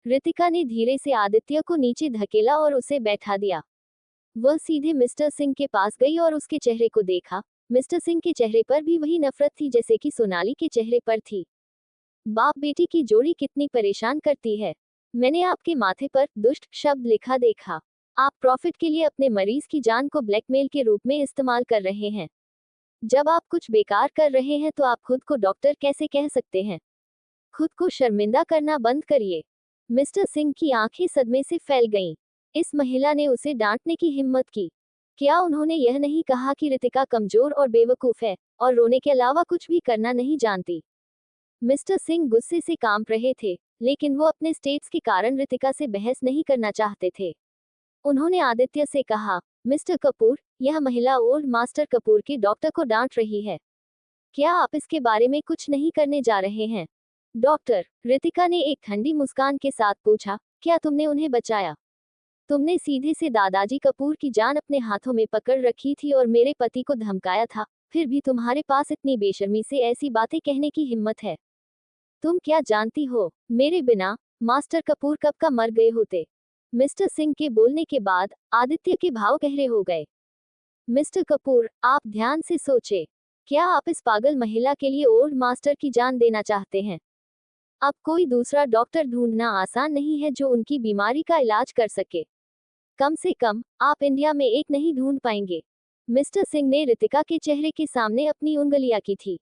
Speaker 1: रितिका ने धीरे से आदित्य को नीचे धकेला और उसे बैठा दिया। वह सीधे मिस्टर सिंह के पास गई और उसके चेहरे को देखा। मिस्टर सिंह के चेहरे पर भी वही नफरत थी जैसे कि सोनाली के चेहरे पर थी। बाप बेटी की जोड़ी कितनी परेशान करती है। मैंने आपके माथे पर दुष्ट शब्द लिखा देखा। आप प्रॉफिट के लिए अपने मरीज की जान को ब्लैकमेल के रूप में इस्तेमाल कर रहे हैं। जब आप कुछ बेकार कर रहे हैं तो आप खुद को डॉक्टर कैसे कह सकते हैं? खुद को शर्मिंदा करना बंद करिए। मिस्टर सिंह की आंखें सदमे से फैल गईं। इस महिला ने उसे डांटने की हिम्मत की। क्या उन्होंने यह नहीं कहा कि रितिका कमजोर और बेवकूफ है और रोने के अलावा कुछ भी करना नहीं जानती? मिस्टर सिंह गुस्से से कांप रहे थे, लेकिन वो अपने स्टेट्स के कारण रितिका से बहस नहीं करना चाहते थे। उन्होंने आदित्य से कहा, मिस्टर कपूर, यह महिला ओल्ड मास्टर कपूर के डॉक्टर को डांट रही है। क्या आप इसके बारे में कुछ नहीं करने जा रहे हैं? डॉक्टर, रितिका ने एक ठंडी मुस्कान के साथ पूछा, क्या तुमने उन्हें बचाया? तुमने सीधे से दादाजी कपूर की जान अपने हाथों में पकड़ रखी थी और मेरे पति को धमकाया था, फिर भी तुम्हारे पास इतनी बेशर्मी से ऐसी बातें कहने की हिम्मत है। तुम क्या जानती हो, मेरे बिना मास्टर कपूर कब का मर गए होते। मिस्टर सिंह के बोलने के बाद आदित्य के भाव गहरे हो गए। मिस्टर कपूर, आप ध्यान से सोचे। क्या आप इस पागल महिला के लिए ओल्ड मास्टर की जान देना चाहते हैं? अब कोई दूसरा डॉक्टर ढूंढना आसान नहीं है जो उनकी बीमारी का इलाज कर सके। कम से कम आप इंडिया में एक नहीं ढूंढ पाएंगे। मिस्टर सिंह ने रितिका के चेहरे के सामने अपनी उंगलियां की थी।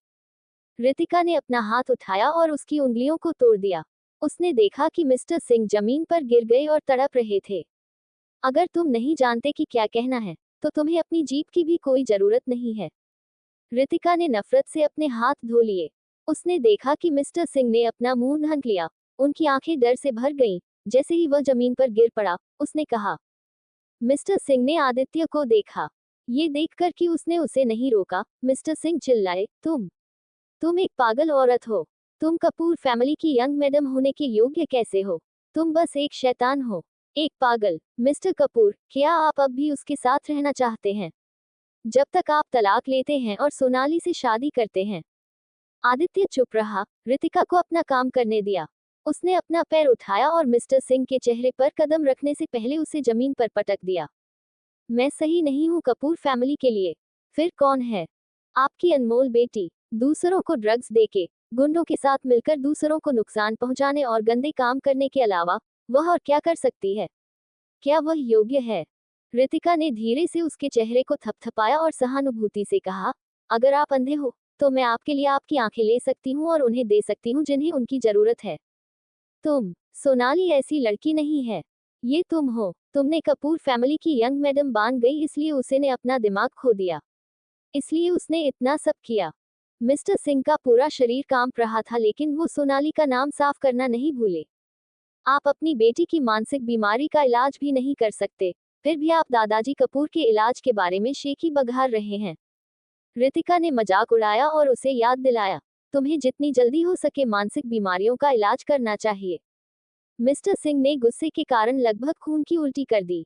Speaker 1: रितिका ने अपना हाथ उठाया और उसकी उंगलियों को तोड़ दिया। उसने देखा कि मिस्टर सिंह जमीन पर गिर गए और तड़प रहे थे। अगर तुम नहीं जानते कि क्या कहना है, तो तुम्हें अपनी जीभ की भी कोई जरूरत नहीं है। रितिका ने नफरत से अपने हाथ धो लिए। उसने देखा कि मिस्टर सिंह ने अपना मुंह ढक लिया। उनकी आंखें डर से भर गईं। जैसे ही वह जमीन पर गिर पड़ा, उसने कहा। मिस्टर सिंह ने आदित्य को देखा। ये देखकर कि उसने उसे नहीं रोका, मिस्टर सिंह चिल्लाए, तुम एक पागल औरत हो। तुम कपूर फैमिली की यंग मैडम होने के योग्य कैसे हो? तुम बस एक शैतान हो, एक पागल। मिस्टर कपूर, क्या आप अब भी उसके साथ रहना चाहते हैं? जब तक आप तलाक लेते हैं और सोनाली से शादी करते हैं। आदित्य चुप रहा, रितिका को अपना काम करने दिया। उसने अपना पैर उठाया और मिस्टर सिंह के चेहरे पर कदम रखने से पहले उसे जमीन पर पटक दिया। मैं सही नहीं हूँ कपूर फैमिली के लिए। फिर कौन है? आपकी अनमोल बेटी। दूसरों को ड्रग्स देके, गुंडों के साथ मिलकर दूसरों को नुकसान पहुंचाने और गंदे काम करने के अलावा वह और क्या कर सकती है? क्या वह योग्य है? रितिका ने धीरे से उसके चेहरे को थपथपाया और सहानुभूति से कहा, अगर आप अंधे हो, तो मैं आपके लिए आपकी आंखें ले सकती हूँ और उन्हें दे सकती हूँ जिन्हें उनकी जरूरत है। सोनाली ऐसी लड़की नहीं है। ये तुम हो। तुमने कपूर फैमिली की यंग मैडम बन गई, इसलिए उसे ने अपना दिमाग खो दिया। इसलिए उसने इतना सब किया। मिस्टर सिंह का पूरा शरीर कांप रहा था, लेकिन वो सोनाली का नाम साफ करना नहीं भूले। आप अपनी बेटी की मानसिक बीमारी का इलाज भी नहीं कर सकते, फिर भी आप दादाजी कपूर के इलाज के बारे में शेखी बघार रहे हैं। रितिका ने मजाक उड़ाया और उसे याद दिलाया, तुम्हें जितनी जल्दी हो सके मानसिक बीमारियों का इलाज करना चाहिए। मिस्टर सिंह ने गुस्से के कारण लगभग खून की उल्टी कर दी।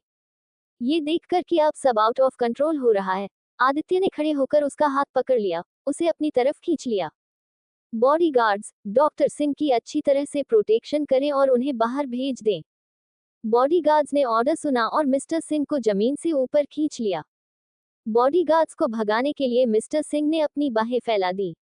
Speaker 1: ये देखकर कि अब सब आउट ऑफ कंट्रोल हो रहा है, आदित्य ने खड़े होकर उसका हाथ पकड़ लिया, उसे अपनी तरफ खींच लिया। बॉडीगार्ड्स, डॉक्टर सिंह की अच्छी तरह से प्रोटेक्शन करें और उन्हें बाहर भेज दें। बॉडीगार्ड्स ने ऑर्डर सुना और मिस्टर सिंह को जमीन से ऊपर खींच लिया। बॉडीगार्ड्स को भगाने के लिए मिस्टर सिंह ने अपनी बाहें फैला दी।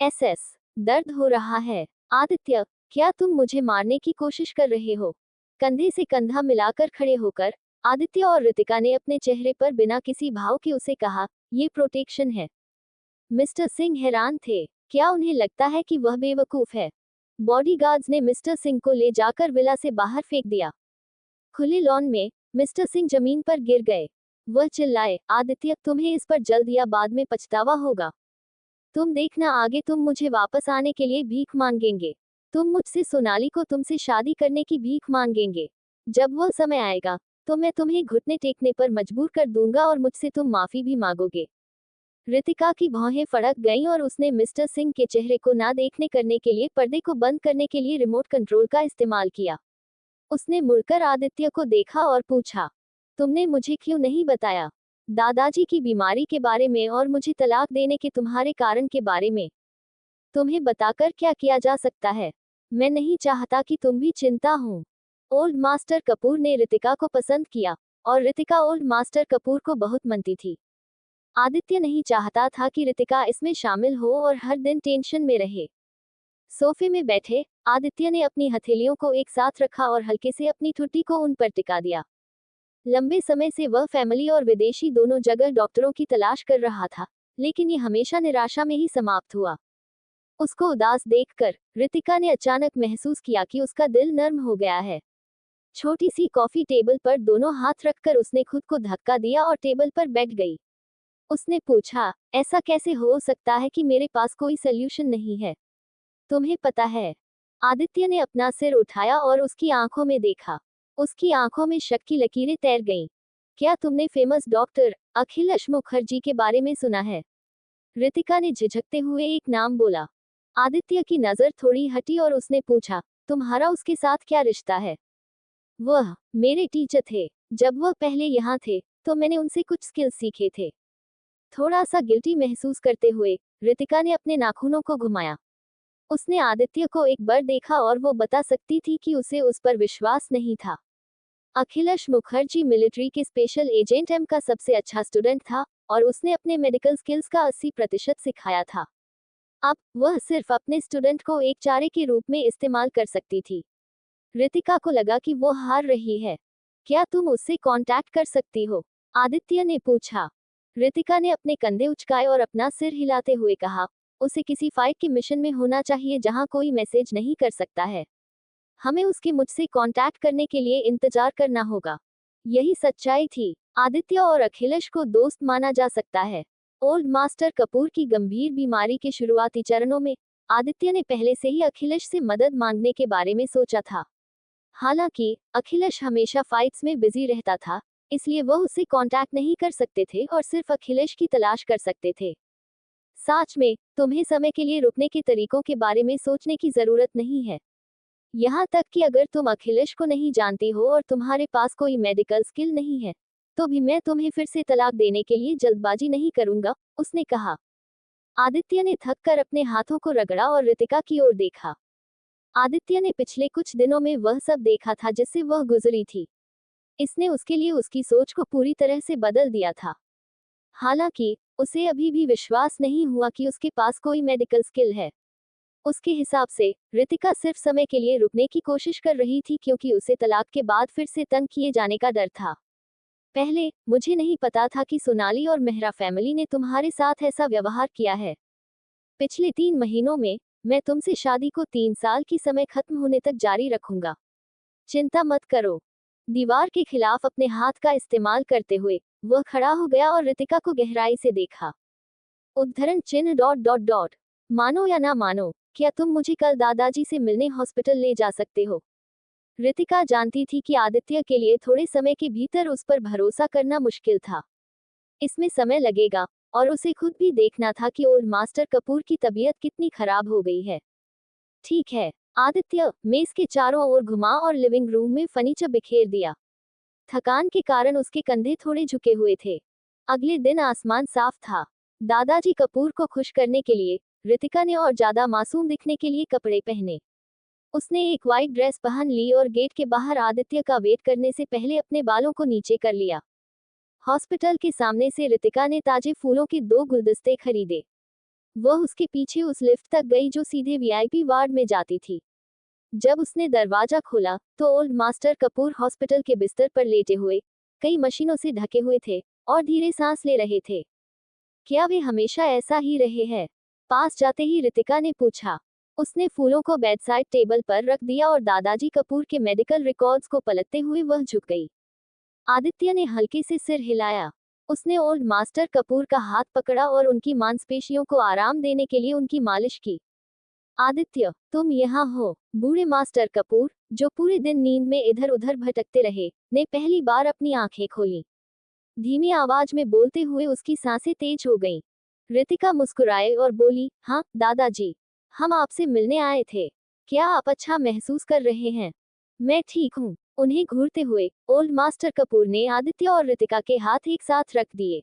Speaker 1: एसएस, दर्द हो रहा है। आदित्य, क्या तुम मुझे मारने की कोशिश कर रहे हो? कंधे से कंधा मिलाकर खड़े होकर आदित्य और रितिका ने अपने चेहरे पर बिना किसी भाव के उसे कहा, ये प्रोटेक्शन है। मिस्टर सिंह हैरान थे। क्या उन्हें लगता है कि वह बेवकूफ है? बॉडीगार्ड्स ने मिस्टर सिंह को ले जाकर विला से बाहर फेंक दिया। खुले लॉन में मिस्टर सिंह जमीन पर गिर गए। वह चिल्लाए, आदित्य, तुम्हें इस पर जल्द या बाद में पछतावा होगा। तुम देखना, आगे तुम मुझे वापस आने के लिए भीख मांगेंगे। तुम मुझसे सोनाली को तुमसे शादी करने की भीख मांगेंगे। जब वह समय आएगा, तो मैं तुम्हें घुटने टेकने पर मजबूर कर दूंगा और मुझसे तुम माफी भी मांगोगे। रितिका की भौहें फड़क गईं और उसने मिस्टर सिंह के चेहरे को ना देखने करने के लिए पर्दे को बंद करने के लिए रिमोट कंट्रोल का इस्तेमाल किया। उसने मुड़कर आदित्य को देखा और पूछा, तुमने मुझे क्यों नहीं बताया? दादाजी की बीमारी के बारे में और मुझे तलाक देने के तुम्हारे कारण के बारे में। तुम्हें बताकर क्या किया जा सकता है? मैं नहीं चाहता कि तुम भी चिंता हो। ओल्ड मास्टर कपूर ने रितिका को पसंद किया और रितिका ओल्ड मास्टर कपूर को बहुत मनती थी। आदित्य नहीं चाहता था कि रितिका इसमें शामिल हो और हर दिन टेंशन में रहे। सोफे में बैठे आदित्य ने अपनी हथेलियों को एक साथ रखा और हल्के से अपनी ठुड्डी को उन पर टिका दिया। लंबे समय से वह फैमिली और विदेशी दोनों जगह डॉक्टरों की तलाश कर रहा था, लेकिन ये हमेशा निराशा में ही समाप्त हुआ। उसको उदास देखकर रितिका ने अचानक महसूस किया कि उसका दिल नर्म हो गया है। छोटी सी कॉफी टेबल पर दोनों हाथ रखकर उसने खुद को धक्का दिया और टेबल पर बैठ गई। उसने पूछा, ऐसा कैसे हो सकता है कि मेरे पास कोई सल्यूशन नहीं है? तुम्हें पता है? आदित्य ने अपना सिर उठाया और उसकी आंखों में देखा। उसकी आंखों में शक की लकीरें तैर गईं। क्या तुमने फेमस डॉक्टर अखिलेश मुखर्जी के बारे में सुना है? रितिका ने झिझकते हुए एक नाम बोला। आदित्य की नजर थोड़ी हटी और उसने पूछा, तुम्हारा उसके साथ क्या रिश्ता है? वह मेरे टीचर थे। जब वह पहले यहाँ थे तो मैंने उनसे कुछ स्किल्स सीखे थे। थोड़ा सा गिल्टी महसूस करते हुए रितिका ने अपने नाखूनों को घुमाया। उसने आदित्य को एक बार देखा और वो बता सकती थी कि उसे उस पर विश्वास नहीं था। अखिलेश मुखर्जी मिलिट्री के स्पेशल एजेंट एम का सबसे अच्छा स्टूडेंट था और उसने अपने मेडिकल स्किल्स का 80% सिखाया था। अब वह सिर्फ अपने स्टूडेंट को एक चारे के रूप में इस्तेमाल कर सकती थी। रितिका को लगा कि वो हार रही है। क्या तुम उससे कांटेक्ट कर सकती हो? आदित्य ने पूछा। रितिका ने अपने कंधे उचकाए और अपना सिर हिलाते हुए कहा, उसे किसी फाइट के मिशन में होना चाहिए जहां कोई मैसेज नहीं कर सकता है। हमें उसके मुझसे कांटेक्ट करने के लिए इंतजार करना होगा। यही सच्चाई थी। आदित्य और अखिलेश को दोस्त माना जा सकता है। ओल्ड मास्टर कपूर की गंभीर बीमारी के शुरुआती चरणों में आदित्य ने पहले से ही अखिलेश से मदद मांगने के बारे में सोचा था। हालांकि अखिलेश हमेशा फाइट्स में बिजी रहता था, इसलिए वह उससे कांटेक्ट नहीं कर सकते थे और सिर्फ अखिलेश की तलाश कर सकते थे। सच में तुम्हें समय के लिए रुकने के तरीकों के बारे में सोचने की जरूरत नहीं है। यहाँ तक कि अगर तुम अखिलेश को नहीं जानती हो और तुम्हारे पास कोई मेडिकल स्किल नहीं है, तो भी मैं तुम्हें फिर से तलाक देने के लिए जल्दबाजी नहीं करूंगा, उसने कहा। आदित्य ने थक कर अपने हाथों को रगड़ा और रितिका की ओर देखा। आदित्य ने पिछले कुछ दिनों में वह सब देखा था जिससे वह गुजरी थी। इसने उसके लिए उसकी सोच को पूरी तरह से बदल दिया था। हालांकि उसे अभी भी विश्वास नहीं हुआ कि उसके पास कोई मेडिकल स्किल है। उसके हिसाब से रितिका सिर्फ समय के लिए रुकने की कोशिश कर रही थी क्योंकि उसे तलाक के बाद फिर से तंग किए जाने का डर था। पहले मुझे नहीं पता था कि सोनाली और मेहरा फैमिली ने तुम्हारे साथ ऐसा व्यवहार किया है। पिछले 3 महीनों में मैं तुमसे शादी को 3 साल की समय खत्म होने तक जारी रखूंगा। चिंता मत करो। दीवार के खिलाफ अपने हाथ का इस्तेमाल करते हुए वह खड़ा हो गया और रितिका को गहराई से देखा। उद्धरण चिन्ह डॉट डॉट डॉट। मानो या ना मानो, क्या तुम मुझे कल दादाजी से मिलने हॉस्पिटल ले जा सकते हो? रितिका जानती थी कि आदित्य के लिए थोड़े समय के भीतर उस पर भरोसा करना मुश्किल था। इसमें समय लगेगा और उसे खुद भी देखना था कि ओल्ड मास्टर कपूर की तबीयत कितनी खराब हो गई है। ठीक है, आदित्य मेज के चारों ओर घुमा और लिविंग रूम में फर्नीचर बिखेर दिया। थकान के कारण उसके कंधे थोड़े झुके हुए थे। अगले दिन आसमान साफ था। दादाजी कपूर को खुश करने के लिए रितिका ने और ज्यादा मासूम दिखने के लिए कपड़े पहने। उसने एक वाइट ड्रेस पहन ली और गेट के बाहर आदित्य का वेट करने से पहले अपने बालों को नीचे कर लिया। हॉस्पिटल के सामने से रितिका ने ताजे फूलों के 2 गुलदस्ते खरीदे। वह उसके पीछे उस लिफ्ट तक गई जो सीधे वीआईपी वार्ड में जाती थी। जब उसने दरवाजा खोला तो ओल्ड मास्टर कपूर हॉस्पिटल के बिस्तर पर लेटे हुए, कई मशीनों से ढके हुए थे और धीरे सांस ले रहे थे। क्या वे हमेशा ऐसा ही रहे हैं? पास जाते ही रितिका ने पूछा। उसने फूलों को बेडसाइड टेबल पर रख दिया और दादाजी कपूर के मेडिकल रिकॉर्ड्स को पलटते हुए वह झुक गई। आदित्य ने हल्के से सिर हिलाया। उसने ओल्ड मास्टर कपूर का हाथ पकड़ा और उनकी मांसपेशियों को आराम देने के लिए उनकी मालिश की। आदित्य, तुम यहाँ हो। बूढ़े मास्टर कपूर, जो पूरे दिन नींद में इधर उधर भटकते रहे, ने पहली बार अपनी आंखें खोली। धीमी आवाज में बोलते हुए उसकी सांसें तेज हो गईं। रितिका मुस्कुराए और बोली, हाँ दादाजी, हम आपसे मिलने आए थे। क्या आप अच्छा महसूस कर रहे हैं? मैं ठीक हूँ। उन्हें घूरते हुए ओल्ड मास्टर कपूर ने आदित्य और रितिका के हाथ एक साथ रख दिए।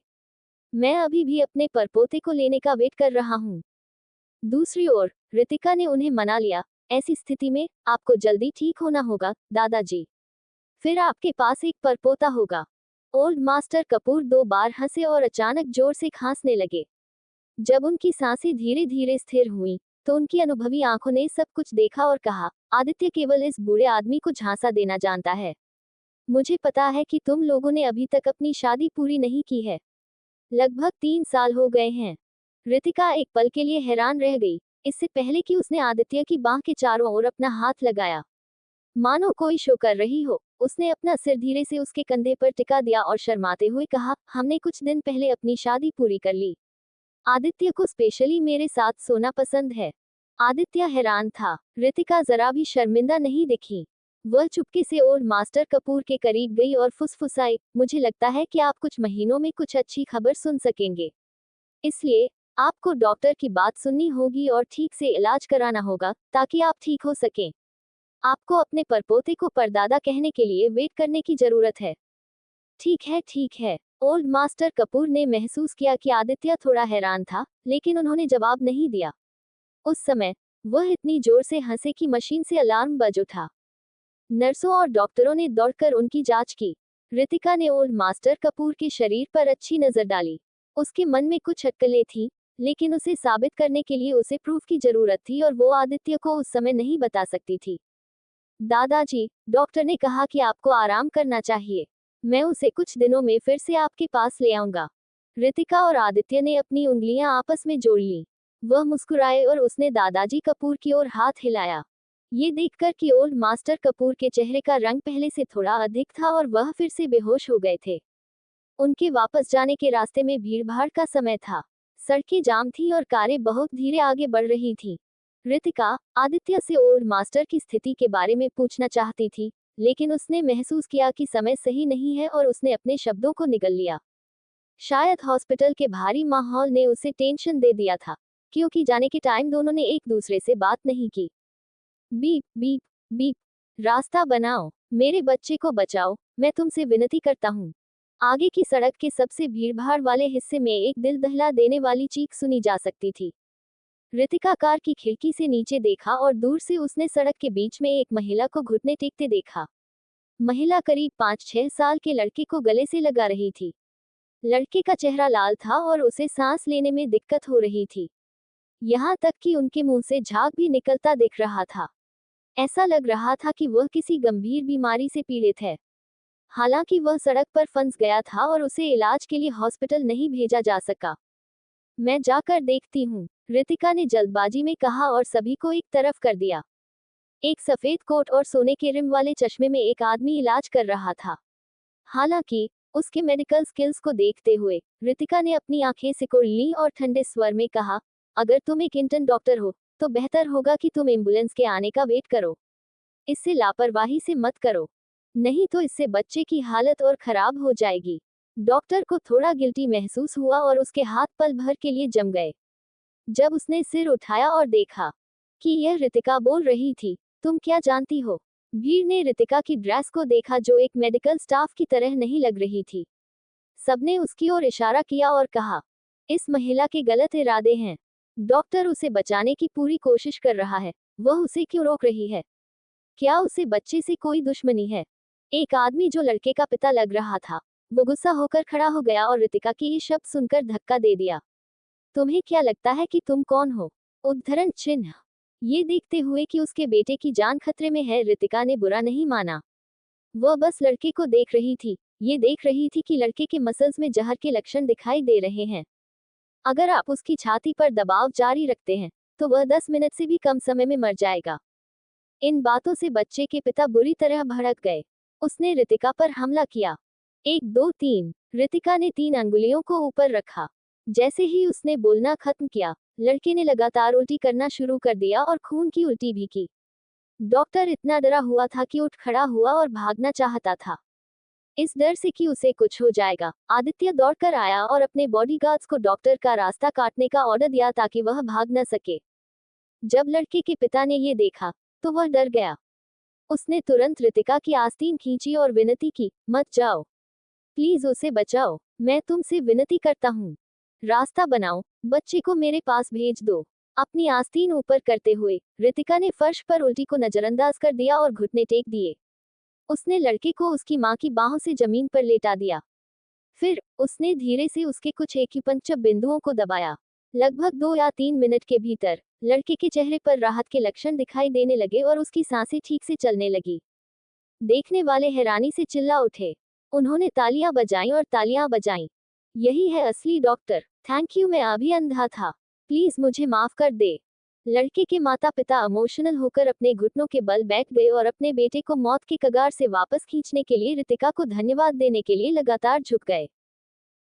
Speaker 1: मैं अभी भी अपने परपोते को लेने का वेट कर रहा हूँ। दूसरी ओर रितिका ने उन्हें मना लिया, ऐसी स्थिति में आपको जल्दी ठीक होना होगा दादाजी। फिर आपके पास एक परपोता होगा। ओल्ड मास्टर कपूर 2 बार हंसे और अचानक जोर से खांसने लगे। जब उनकी सांसें धीरे धीरे स्थिर हुईं, तो उनकी अनुभवी आंखों ने सब कुछ देखा और कहा, आदित्य केवल इस बूढ़े आदमी को झांसा देना जानता है। मुझे पता है कि तुम लोगों ने अभी तक अपनी शादी पूरी नहीं की है। लगभग 3 साल हो गए हैं। रितिका एक पल के लिए हैरान रह गई, इससे पहले कि उसने आदित्य की बाह के चारों ओर अपना हाथ लगाया, मानो कोई शो कर रही हो, उसने अपना सिर धीरे से उसके कंधे पर टिका दिया और शर्माते हुए कहा, हमने कुछ दिन पहले अपनी शादी पूरी कर ली। आदित्य को स्पेशली मेरे साथ सोना पसंद है। आदित्य हैरान था, रितिका जरा भी शर्मिंदा नहीं दिखी। वह चुपके से ओल्ड मास्टर कपूर के करीब गई और फुसफुसाई, मुझे लगता है कि आप कुछ महीनों में कुछ अच्छी खबर सुन सकेंगे। इसलिए आपको डॉक्टर की बात सुननी होगी और ठीक से इलाज कराना होगा, ताकि आप ठीक हो सकें। आपको अपने परपोते को परदादा कहने के लिए वेट करने की जरूरत है। ठीक है। ओल्ड मास्टर कपूर ने महसूस किया कि आदित्य थोड़ा हैरान था, लेकिन उन्होंने जवाब नहीं दिया। उस समय वह इतनी जोर से हंसे कि मशीन से अलार्म बज उठा। नर्सों और डॉक्टरों ने दौड़कर उनकी जांच की। रितिका ने ओल्ड मास्टर कपूर के शरीर पर अच्छी नजर डाली। उसके मन में कुछ अटकलें थी, लेकिन उसे साबित करने के लिए उसे प्रूफ की जरूरत थी और वो आदित्य को उस समय नहीं बता सकती थी। दादाजी, डॉक्टर ने कहा कि आपको आराम करना चाहिए। मैं उसे कुछ दिनों में फिर से आपके पास ले आऊंगा। रितिका और आदित्य ने अपनी उंगलियां आपस में जोड़ ली। वह मुस्कुराए और उसने दादाजी कपूर की ओर हाथ हिलाया। ये देखकर कि ओल्ड मास्टर कपूर के चेहरे का रंग पहले से थोड़ा अधिक था और वह फिर से बेहोश हो गए थे। उनके वापस जाने के रास्ते में भीड़भाड़ का समय था। सड़कें जाम थी और कारें बहुत धीरे आगे बढ़ रही थीं। रितिका आदित्य से ओल्ड मास्टर की स्थिति के बारे में पूछना चाहती थी, लेकिन उसने महसूस किया कि समय सही नहीं है और उसने अपने शब्दों को निगल लिया। शायद हॉस्पिटल के भारी माहौल ने उसे टेंशन दे दिया था, क्योंकि जाने के टाइम दोनों ने एक दूसरे से बात नहीं की। बीप बीप बीप, रास्ता बनाओ, मेरे बच्चे को बचाओ, मैं तुमसे विनती करता हूँ। आगे की सड़क के सबसे भीड़भाड़ वाले हिस्से में एक दिल दहला देने वाली चीख सुनी जा सकती थी। रितिका कार की खिड़की से नीचे देखा और दूर से उसने सड़क के बीच में एक महिला को घुटने टेकते देखा। महिला करीब 5-6 साल के लड़के को गले से लगा रही थी। लड़के का चेहरा लाल था और उसे सांस लेने में दिक्कत हो रही थी। यहाँ तक कि उनके मुंह से झाग भी निकलता दिख रहा था। ऐसा लग रहा था कि वह किसी गंभीर बीमारी से पीड़ित है। हालांकि वह सड़क पर फंस गया था और उसे इलाज के लिए हॉस्पिटल नहीं भेजा जा सका। मैं जाकर देखती हूँ, रितिका ने जल्दबाजी में कहा और सभी को एक तरफ कर दिया। एक सफेद कोट और सोने के रिम वाले चश्मे में एक आदमी इलाज कर रहा था। हालांकि उसके मेडिकल स्किल्स को देखते हुए रितिका ने अपनी आंखें सिकुड़ लीं और ठंडे स्वर में कहा, अगर तुम एक इंटर्न डॉक्टर हो तो बेहतर होगा कि तुम एम्बुलेंस के आने का वेट करो। इससे लापरवाही से मत करो, नहीं तो इससे बच्चे की हालत और खराब हो जाएगी। डॉक्टर को थोड़ा गिल्टी महसूस हुआ और उसके हाथ पल भर के लिए जम गए। जब उसने सिर उठाया और देखा कि यह रितिका बोल रही थी, तुम क्या जानती हो? भीड़ ने रितिका की ड्रेस को देखा जो एक मेडिकल स्टाफ की तरह नहीं लग रही थी। सबने उसकी ओर इशारा किया और कहा, इस महिला के गलत इरादे हैं। डॉक्टर उसे बचाने की पूरी कोशिश कर रहा है, वह उसे क्यों रोक रही है? क्या उसे बच्चे से कोई दुश्मनी है? एक आदमी जो लड़के का पिता लग रहा था, वो गुस्सा होकर खड़ा हो गया और रितिका की ये शब्द सुनकर धक्का दे दिया। तुम्हें क्या लगता है कि तुम कौन हो? उद्धरण चिन्ह। ये देखते हुए कि उसके बेटे की जान खतरे में है, रितिका ने बुरा नहीं माना। वह बस लड़के को देख रही थी। ये देख रही थी कि लड़के के मसल्स में जहर के लक्षण दिखाई दे रहे हैं। अगर आप उसकी छाती पर दबाव जारी रखते हैं, तो वह 10 मिनट से भी कम समय में मर जाएगा। इन बातों से बच्चे के पिता बुरी तरह भड़क गए। उसने रितिका पर हमला किया। 1 2 3। रितिका ने 3 अंगुलियों को ऊपर रखा। जैसे ही उसने बोलना खत्म किया, लड़के ने लगातार उल्टी करना शुरू कर दिया और खून की उल्टी भी की। डॉक्टर इतना डरा हुआ था कि उठ खड़ा हुआ और भागना चाहता था। इस डर से कि उसे कुछ हो जाएगा, आदित्य दौड़कर आया और अपने बॉडीगार्ड्स को डॉक्टर का रास्ता काटने का ऑर्डर दिया ताकि वह भाग न सके। जब लड़के के पिता ने ये देखा, तो वह डर गया। उसने तुरंत रितिका की आस्तीन खींची और विनती की, मत जाओ, प्लीज उसे बचाओ, मैं तुमसे विनती करता हूँ। रास्ता बनाओ, बच्चे को मेरे पास भेज दो। अपनी आस्तीन ऊपर करते हुए रितिका ने फर्श पर उल्टी को नजरअंदाज कर दिया और घुटने टेक दिए। उसने लड़के को उसकी मां की बाहों से जमीन पर लेटा दिया। फिर उसने धीरे से उसके कुछ एक्यूपंक्चर बिंदुओं को दबाया। लगभग 2 या 3 मिनट के भीतर लड़के के चेहरे पर राहत के लक्षण दिखाई देने लगे और उसकी सांसें ठीक से चलने लगी। देखने वाले हैरानी से चिल्ला उठे। उन्होंने तालियां बजाईं और तालियां बजाईं। यही है असली डॉक्टर। थैंक यू, मैं अभी अंधा था, प्लीज मुझे माफ कर दे। लड़के के माता पिता इमोशनल होकर अपने घुटनों के बल बैठ गए और अपने बेटे को मौत की कगार से वापस खींचने के लिए रितिका को धन्यवाद देने के लिए लगातार झुक गए।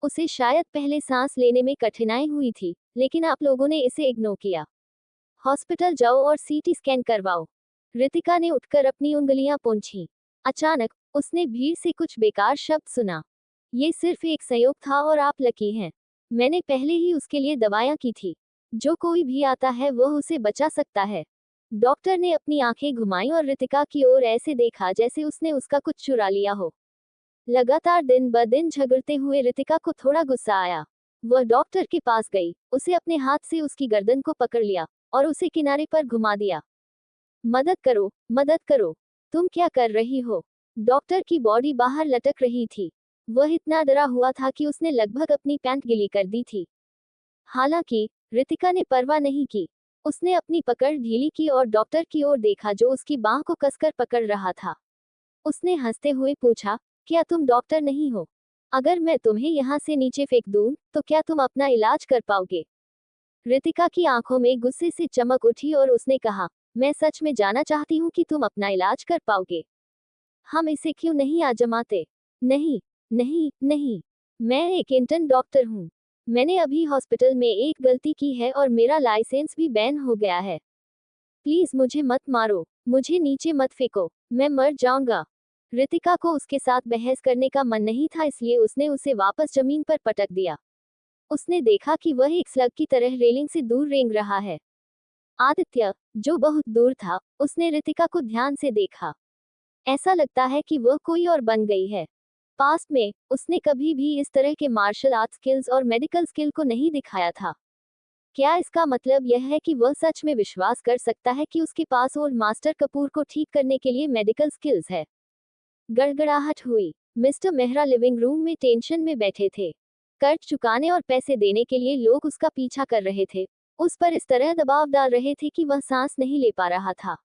Speaker 1: उसे शायद पहले सांस लेने में कठिनाई हुई थी, लेकिन आप लोगों ने इसे इग्नोर किया। हॉस्पिटल जाओ और सीटी स्कैन करवाओ। रितिका ने उठकर अपनी उंगलियां पोंछीं। अचानक उसने भीड़ से कुछ बेकार शब्द सुना। ये सिर्फ एक संयोग था और आप लकी हैं। मैंने पहले ही उसके लिए दवाइयां की थी। जो कोई भी आता है वह उसे बचा सकता है। डॉक्टर ने अपनी आंखें घुमाई और रितिका की ओर ऐसे देखा जैसे उसने उसका कुछ चुरा लिया हो। लगातार दिन ब दिन झगड़ते हुए रितिका को थोड़ा गुस्सा आया। वह डॉक्टर के पास गई, उसे अपने हाथ से उसकी गर्दन को पकड़ लिया और उसे किनारे पर घुमा दिया। मदद करो, मदद करो, तुम क्या कर रही हो? डॉक्टर की बॉडी बाहर लटक रही थी। वह इतना डरा हुआ था कि उसने लगभग अपनी पैंट गीली कर दी थी। हालांकि रितिका ने परवाह नहीं की। उसने अपनी पकड़ ढीली की और डॉक्टर की ओर देखा जो उसकी बांह को कसकर पकड़ रहा था। उसने हंसते हुए पूछा, क्या तुम डॉक्टर नहीं हो? अगर मैं तुम्हें यहाँ से नीचे फेंक दूं, तो क्या तुम अपना इलाज कर पाओगे? रितिका की आंखों में गुस्से से चमक उठी और उसने कहा, मैं सच में जानना चाहती हूँ कि तुम अपना इलाज कर पाओगे। हम इसे क्यों नहीं आजमाते? नहीं, नहीं, नहीं। मैं एक इंटर्न डॉक्टर हूँ। मैंने अभी हॉस्पिटल में एक गलती की है और मेरा लाइसेंस भी बैन हो गया है। प्लीज मुझे मत मारो, मुझे नीचे मत फेंको, मैं मर जाऊंगा। रितिका को उसके साथ बहस करने का मन नहीं था, इसलिए उसने उसे वापस जमीन पर पटक दिया। उसने देखा कि वह एक स्लग की तरह रेलिंग से दूर रेंग रहा है। आदित्य, जो बहुत दूर था, उसने रितिका को ध्यान से देखा। ऐसा लगता है कि वह कोई और बन गई है। पास्ट में उसने कभी भी इस तरह के मार्शल आर्ट स्किल्स और मेडिकल स्किल को नहीं दिखाया था। क्या इसका मतलब यह है कि वह सच में विश्वास कर सकता है कि उसके पास ओल्ड मास्टर कपूर को ठीक करने के लिए मेडिकल स्किल्स है? गड़गड़ाहट हुई। मिस्टर मेहरा लिविंग रूम में टेंशन में बैठे थे। कर्ज चुकाने और पैसे देने के लिए लोग उसका पीछा कर रहे थे। उस पर इस तरह दबाव डाल रहे थे कि वह सांस नहीं ले पा रहा था।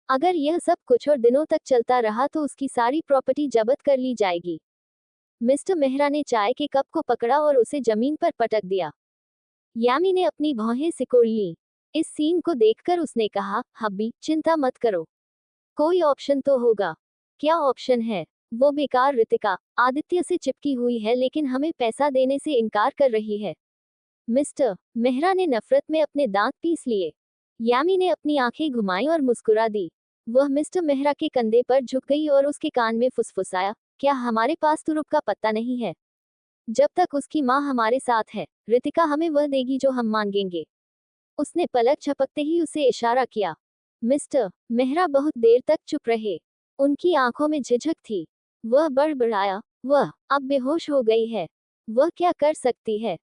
Speaker 1: अगर यह सब कुछ और दिनों तक चलता रहा तो उसकी सारी प्रॉपर्टी जब्त कर ली जाएगी। मिस्टर मेहरा ने चाय के कप को पकड़ा और उसे जमीन पर पटक दिया। यामी ने अपनी भौहें सिकोड़ ली। इस सीन को देखकर उसने कहा, हब्बी, चिंता मत करो, कोई ऑप्शन तो होगा। क्या ऑप्शन है? वो बेकार रितिका आदित्य से चिपकी हुई है लेकिन हमें पैसा देने से इनकार कर रही है। मिस्टर मेहरा ने नफरत में अपने दांत पीस लिए। यामी ने अपनी आंखें घुमाई और मुस्कुरा दी। वह मिस्टर मेहरा के कंधे पर झुक गई और उसके कान में फुसफुसाया, क्या हमारे पास तुरुप का पत्ता नहीं है? जब तक उसकी माँ हमारे साथ है, रितिका हमें वह देगी जो हम मांगेंगे। उसने पलक झपकते ही उसे इशारा किया। मिस्टर मेहरा बहुत देर तक चुप रहे। उनकी आंखों में झिझक थी। वह बड़बड़ाया, वह अब बेहोश हो गई है। वह क्या कर सकती है?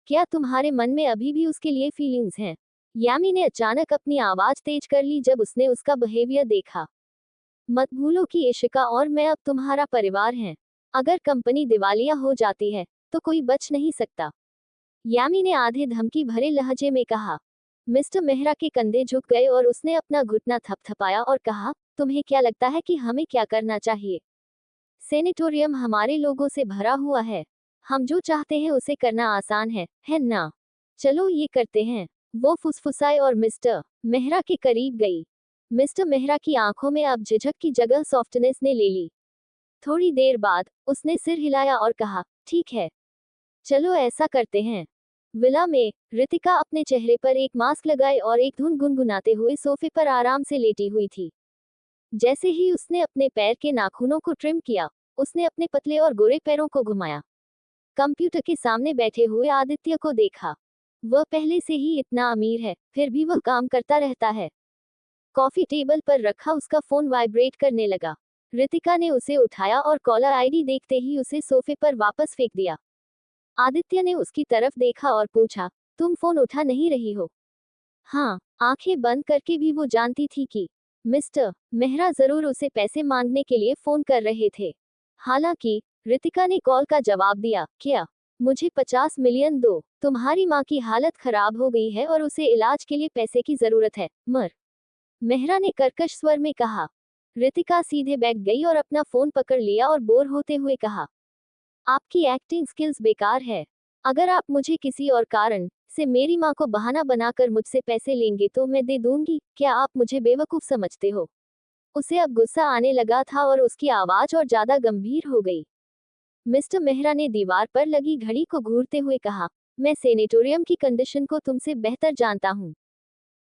Speaker 1: क्या तुम्हारे मन में अभी भी उसके लिए फीलिंग्स हैं? यामी ने अचानक अपनी आवाज तेज कर ली जब उसने उसका बिहेवियर देखा। मत भूलो कि इशिका और मैं अब तुम्हारा परिवार हैं। अगर कंपनी दिवालिया हो जाती है, तो कोई बच नहीं सकता। यामी ने आधे धमकी भरे लहजे में कहा। मिस्टर मेहरा के कंधे झुक गए और उसने अपना घुटना थपथपाया और कहा, तुम्हें क्या लगता है कि हमें क्या करना चाहिए? सेनेटोरियम हमारे लोगों से भरा हुआ है। हम जो चाहते हैं उसे करना आसान है ना? चलो ये करते हैं। वो फुसफुसाए और मिस्टर मेहरा के करीब गई। मिस्टर मेहरा की आंखों में अब झिझक की जगह सॉफ्टनेस ने ले ली। थोड़ी देर बाद उसने सिर हिलाया और कहा, ठीक है, चलो ऐसा करते हैं। विला में रितिका अपने चेहरे पर एक मास्क लगाए और एक धुन गुनगुनाते हुए सोफे पर आराम से लेटी हुई थी। जैसे ही उसने अपने पैर के नाखूनों को ट्रिम किया, उसने अपने पतले और गोरे पैरों को घुमाया। कंप्यूटर के सामने बैठे हुए आदित्य को देखा। वह पहले से ही इतना अमीर है, फिर भी वह काम करता रहता है। कॉफी टेबल पर रखा उसका फोन वाइब्रेट करने लगा। रितिका ने उसे उठाया और कॉलर आईडी देखते ही उसे सोफे पर वापस फेंक दिया। आदित्य ने उसकी तरफ देखा और पूछा, तुम फोन उठा नहीं रही हो? हाँ, आंखें बंद करके भी वो जानती थी कि मिस्टर मेहरा जरूर उसे पैसे मांगने के लिए फोन कर रहे थे। हालांकि रितिका ने कॉल का जवाब दिया, क्या? मुझे 50 मिलियन दो। तुम्हारी माँ की हालत खराब हो गई है और उसे इलाज के लिए पैसे की जरूरत है, मर। मेहरा ने कर्कश स्वर में कहा। रितिका सीधे बैठ गई और अपना फोन पकड़ लिया और बोर होते हुए कहा, आपकी एक्टिंग स्किल्स बेकार है। अगर आप मुझे किसी और कारण से मेरी माँ को बहाना बनाकर मुझसे पैसे लेंगे तो मैं दे दूंगी। क्या आप मुझे बेवकूफ समझते हो? उसे अब गुस्सा आने लगा था और उसकी आवाज और ज्यादा गंभीर हो गई। मिस्टर मेहरा ने दीवार पर लगी घड़ी को घूरते हुए कहा, मैं सेनेटोरियम की कंडीशन को तुमसे बेहतर जानता हूँ।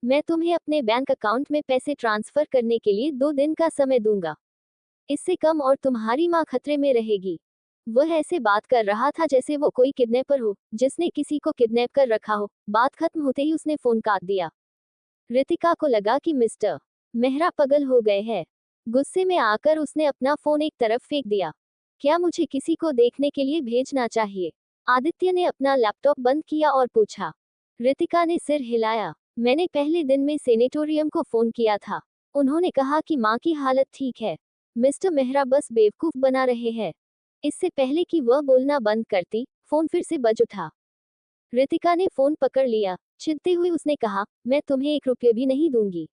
Speaker 1: मैं तुम्हें अपने बैंक अकाउंट में पैसे ट्रांसफर करने के लिए 2 दिन का समय दूंगा। इससे कम और तुम्हारी माँ खतरे में रहेगी। वह ऐसे बात कर रहा था जैसे वो कोई किडनैपर हो, जिसने किसी को किडनैप कर रखा हो। बात खत्म होते ही उसने फोन काट दिया। रितिका को लगा कि मिस्टर मेहरा पागल हो गए हैं। गुस्से में आकर उसने अपना फोन एक तरफ फेंक दिया। क्या मुझे किसी को देखने के लिए भेजना चाहिए? आदित्य ने अपना लैपटॉप बंद किया और पूछा। रितिका ने सिर हिलाया। मैंने पहले दिन में सेनेटोरियम को फोन किया था। उन्होंने कहा कि माँ की हालत ठीक है। मिस्टर मेहरा बस बेवकूफ बना रहे हैं। इससे पहले कि वह बोलना बंद करती, फोन फिर से बज उठा। रितिका ने फोन पकड़ लिया। चिढ़ते हुए उसने कहा, मैं तुम्हें 1 रुपये भी नहीं दूंगी।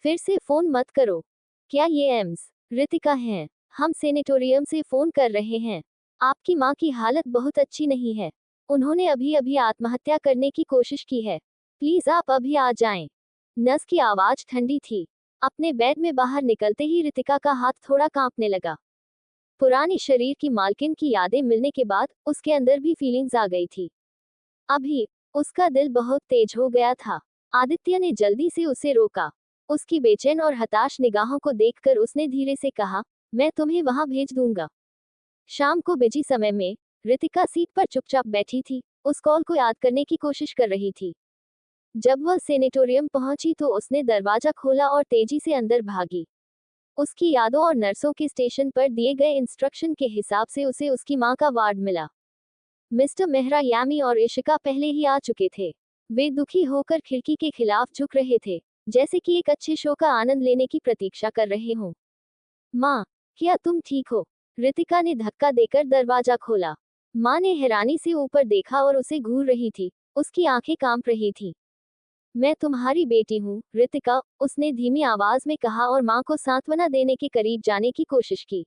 Speaker 1: फिर से फोन मत करो। क्या ये एम्स रितिका हैं? हम सेनेटोरियम से फोन कर रहे हैं। आपकी माँ की हालत बहुत अच्छी नहीं है। उन्होंने अभी अभी आत्महत्या करने की कोशिश की है। प्लीज आप अभी आ जाएं। नर्स की आवाज ठंडी थी। अपने बेड में बाहर निकलते ही रितिका का हाथ थोड़ा कांपने लगा। पुरानी शरीर की मालकिन की यादें मिलने के बाद उसके अंदर भी फीलिंग्स आ गई थी। अभी उसका दिल बहुत तेज हो गया था। आदित्य ने जल्दी से उसे रोका। उसकी बेचैन और हताश निगाहों को देखकर उसने धीरे से कहा, मैं तुम्हें वहां भेज दूंगा। शाम को बिजी समय में रितिका सीट पर चुपचाप बैठी थी, उस कॉल को याद करने की कोशिश कर रही थी। जब वह सेनेटोरियम पहुंची तो उसने दरवाजा खोला और तेजी से अंदर भागी। उसकी यादों और नर्सों के स्टेशन पर दिए गए इंस्ट्रक्शन के हिसाब से उसे उसकी मां का वार्ड मिला। मिस्टर मेहरा, यामी और इशिका पहले ही आ चुके थे। वे दुखी होकर खिड़की के खिलाफ झुक रहे थे, जैसे कि एक अच्छे शो का आनंद लेने की प्रतीक्षा कर रहे हों। माँ, क्या तुम ठीक हो? रितिका ने धक्का देकर दरवाजा खोला। माँ ने हैरानी से ऊपर देखा और उसे घूर रही थी। उसकी आंखें कांप रही थीं। मैं तुम्हारी बेटी हूँ, रितिका, उसने धीमी आवाज में कहा और माँ को सांत्वना देने के करीब जाने की कोशिश की।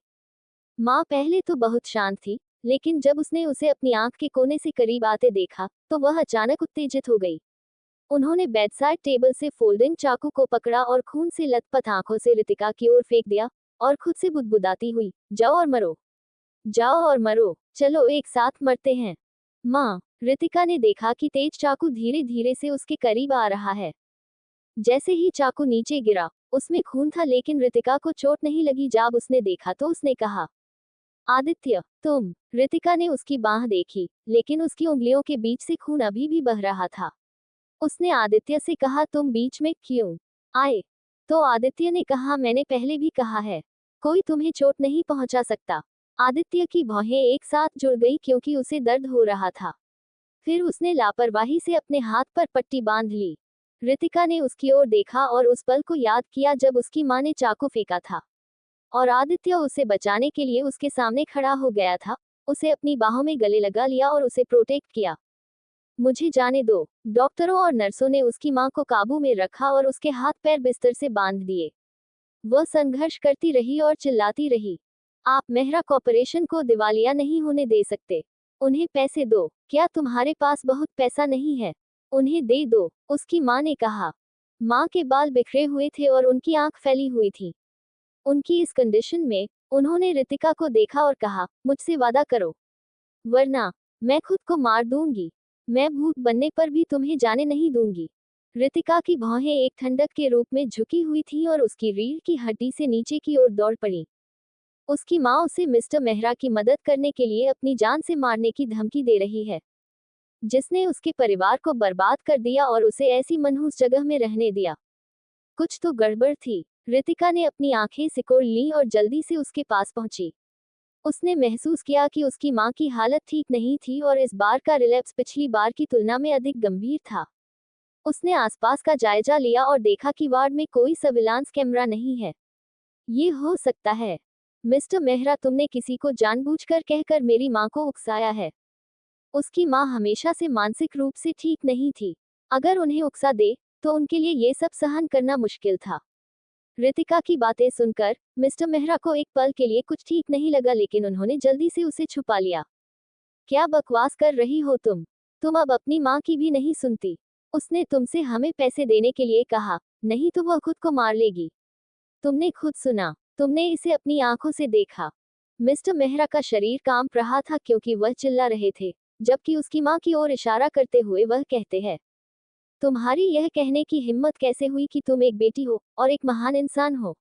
Speaker 1: माँ पहले तो बहुत शांत थी, लेकिन जब उसने उसे अपनी आंख के कोने से करीब आते देखा, तो वह अचानक उत्तेजित हो गई। उन्होंने बेडसाइड टेबल से फोल्डिंग चाकू को पकड़ा और खून से लथपथ आंखों से रितिका की ओर फेंक दिया, और खुद से बुदबुदाती हुई, जाओ और मरो। जाओ और मरो, चलो एक साथ मरते हैं। माँ, रितिका ने देखा कि तेज चाकू धीरे धीरे से उसके करीब आ रहा है। जैसे ही चाकू नीचे गिरा, उसमें खून था, लेकिन रितिका को चोट नहीं लगी। जब उसने देखा तो उसने कहा, आदित्य, तुम। रितिका ने उसकी बांह देखी, लेकिन उसकी उंगलियों के बीच से खून अभी भी बह रहा था। उसने आदित्य से कहा, तुम बीच में क्यों आए? तो आदित्य ने कहा, मैंने पहले भी कहा है, कोई तुम्हें चोट नहीं पहुंचा सकता। आदित्य की भौहें एक साथ जुड़ गई क्योंकि उसे दर्द हो रहा था। फिर उसने लापरवाही से अपने हाथ पर पट्टी बांध ली। रितिका ने उसकी ओर देखा और उस पल को याद किया जब उसकी मां ने चाकू फेंका था और आदित्य उसे बचाने के लिए उसके सामने खड़ा हो गया था। उसे अपनी बाहों में गले लगा लिया और उसे प्रोटेक्ट किया। मुझे जाने दो। डॉक्टरों और नर्सों ने उसकी मां को काबू में रखा और उसके हाथ पैर बिस्तर से बांध दिए। वह संघर्ष करती रही और चिल्लाती रही, आप मेहरा कॉर्पोरेशन को दिवालिया नहीं होने दे सकते। उन्हें पैसे दो। क्या तुम्हारे पास बहुत पैसा नहीं है? उन्हें दे दो, उसकी मां ने कहा। मां के बाल बिखरे हुए थे और उनकी आंख फैली हुई थी। उनकी इस कंडीशन में उन्होंने रितिका को देखा और कहा, मुझसे वादा करो, वरना मैं खुद को मार दूंगी। मैं भूत बनने पर भी तुम्हें जाने नहीं दूंगी। रितिका की भौहें एक ठंडक के रूप में झुकी हुई थीं और उसकी रीढ़ की हड्डी से नीचे की ओर दौड़ पड़ी। उसकी माँ उसे मिस्टर मेहरा की मदद करने के लिए अपनी जान से मारने की धमकी दे रही है, जिसने उसके परिवार को बर्बाद कर दिया और उसे ऐसी मनहूस जगह में रहने दिया। कुछ तो गड़बड़ थी। रितिका ने अपनी आंखें सिकोड़ लीं और जल्दी से उसके पास पहुंची। उसने महसूस किया कि उसकी मां की हालत ठीक नहीं थी और इस बार का रिलैप्स पिछली बार की तुलना में अधिक गंभीर था। उसने आसपास का जायजा लिया और देखा कि वार्ड में कोई सर्विलांस कैमरा नहीं है। ये हो सकता है, मिस्टर मेहरा, तुमने किसी को जानबूझकर कहकर मेरी मां को उकसाया है। उसकी मां हमेशा से मानसिक रूप से ठीक नहीं थी। अगर उन्हें उकसा दे तो उनके लिए ये सब सहन करना मुश्किल था। रितिका की बातें सुनकर मिस्टर मेहरा को एक पल के लिए कुछ ठीक नहीं लगा, लेकिन उन्होंने जल्दी से उसे छुपा लिया। क्या बकवास कर रही हो तुम अब अपनी माँ की भी नहीं सुनती। उसने तुमसे हमें पैसे देने के लिए कहा, नहीं तो वह खुद को मार लेगी। तुमने खुद सुना, तुमने इसे अपनी आंखों से देखा। मिस्टर मेहरा का शरीर कांप रहा था क्योंकि वह चिल्ला रहे थे, जबकि उसकी माँ की ओर इशारा करते हुए वह कहते हैं, तुम्हारी यह कहने की हिम्मत कैसे हुई कि तुम एक बेटी हो और एक महान इंसान हो।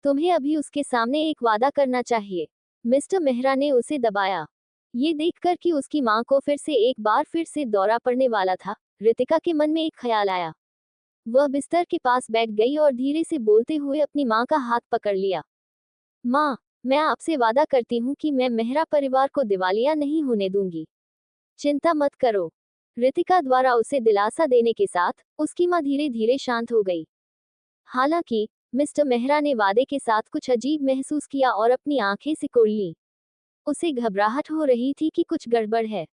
Speaker 1: तुम्हें अभी उसके सामने एक वादा करना चाहिए। मिस्टर मेहरा ने उसे दबाया। ये देखकर कि उसकी माँ को फिर से दौरा पड़ने वाला था, रितिका के मन में एक ख्याल आया। वह बिस्तर के पास बैठ गई और धीरे से बोलते हुए अपनी माँ का हाथ पकड़ लिया। माँ, मैं आपसे वादा करती हूँ कि मैं मेहरा परिवार को दिवालिया नहीं होने दूंगी। चिंता मत करो। रितिका द्वारा उसे दिलासा देने के साथ उसकी माँ धीरे धीरे शांत हो गई। हालांकि मिस्टर मेहरा ने वादे के साथ कुछ अजीब महसूस किया और अपनी आंखें सिकोड़ लीं। उसे घबराहट हो रही थी कि कुछ गड़बड़ है।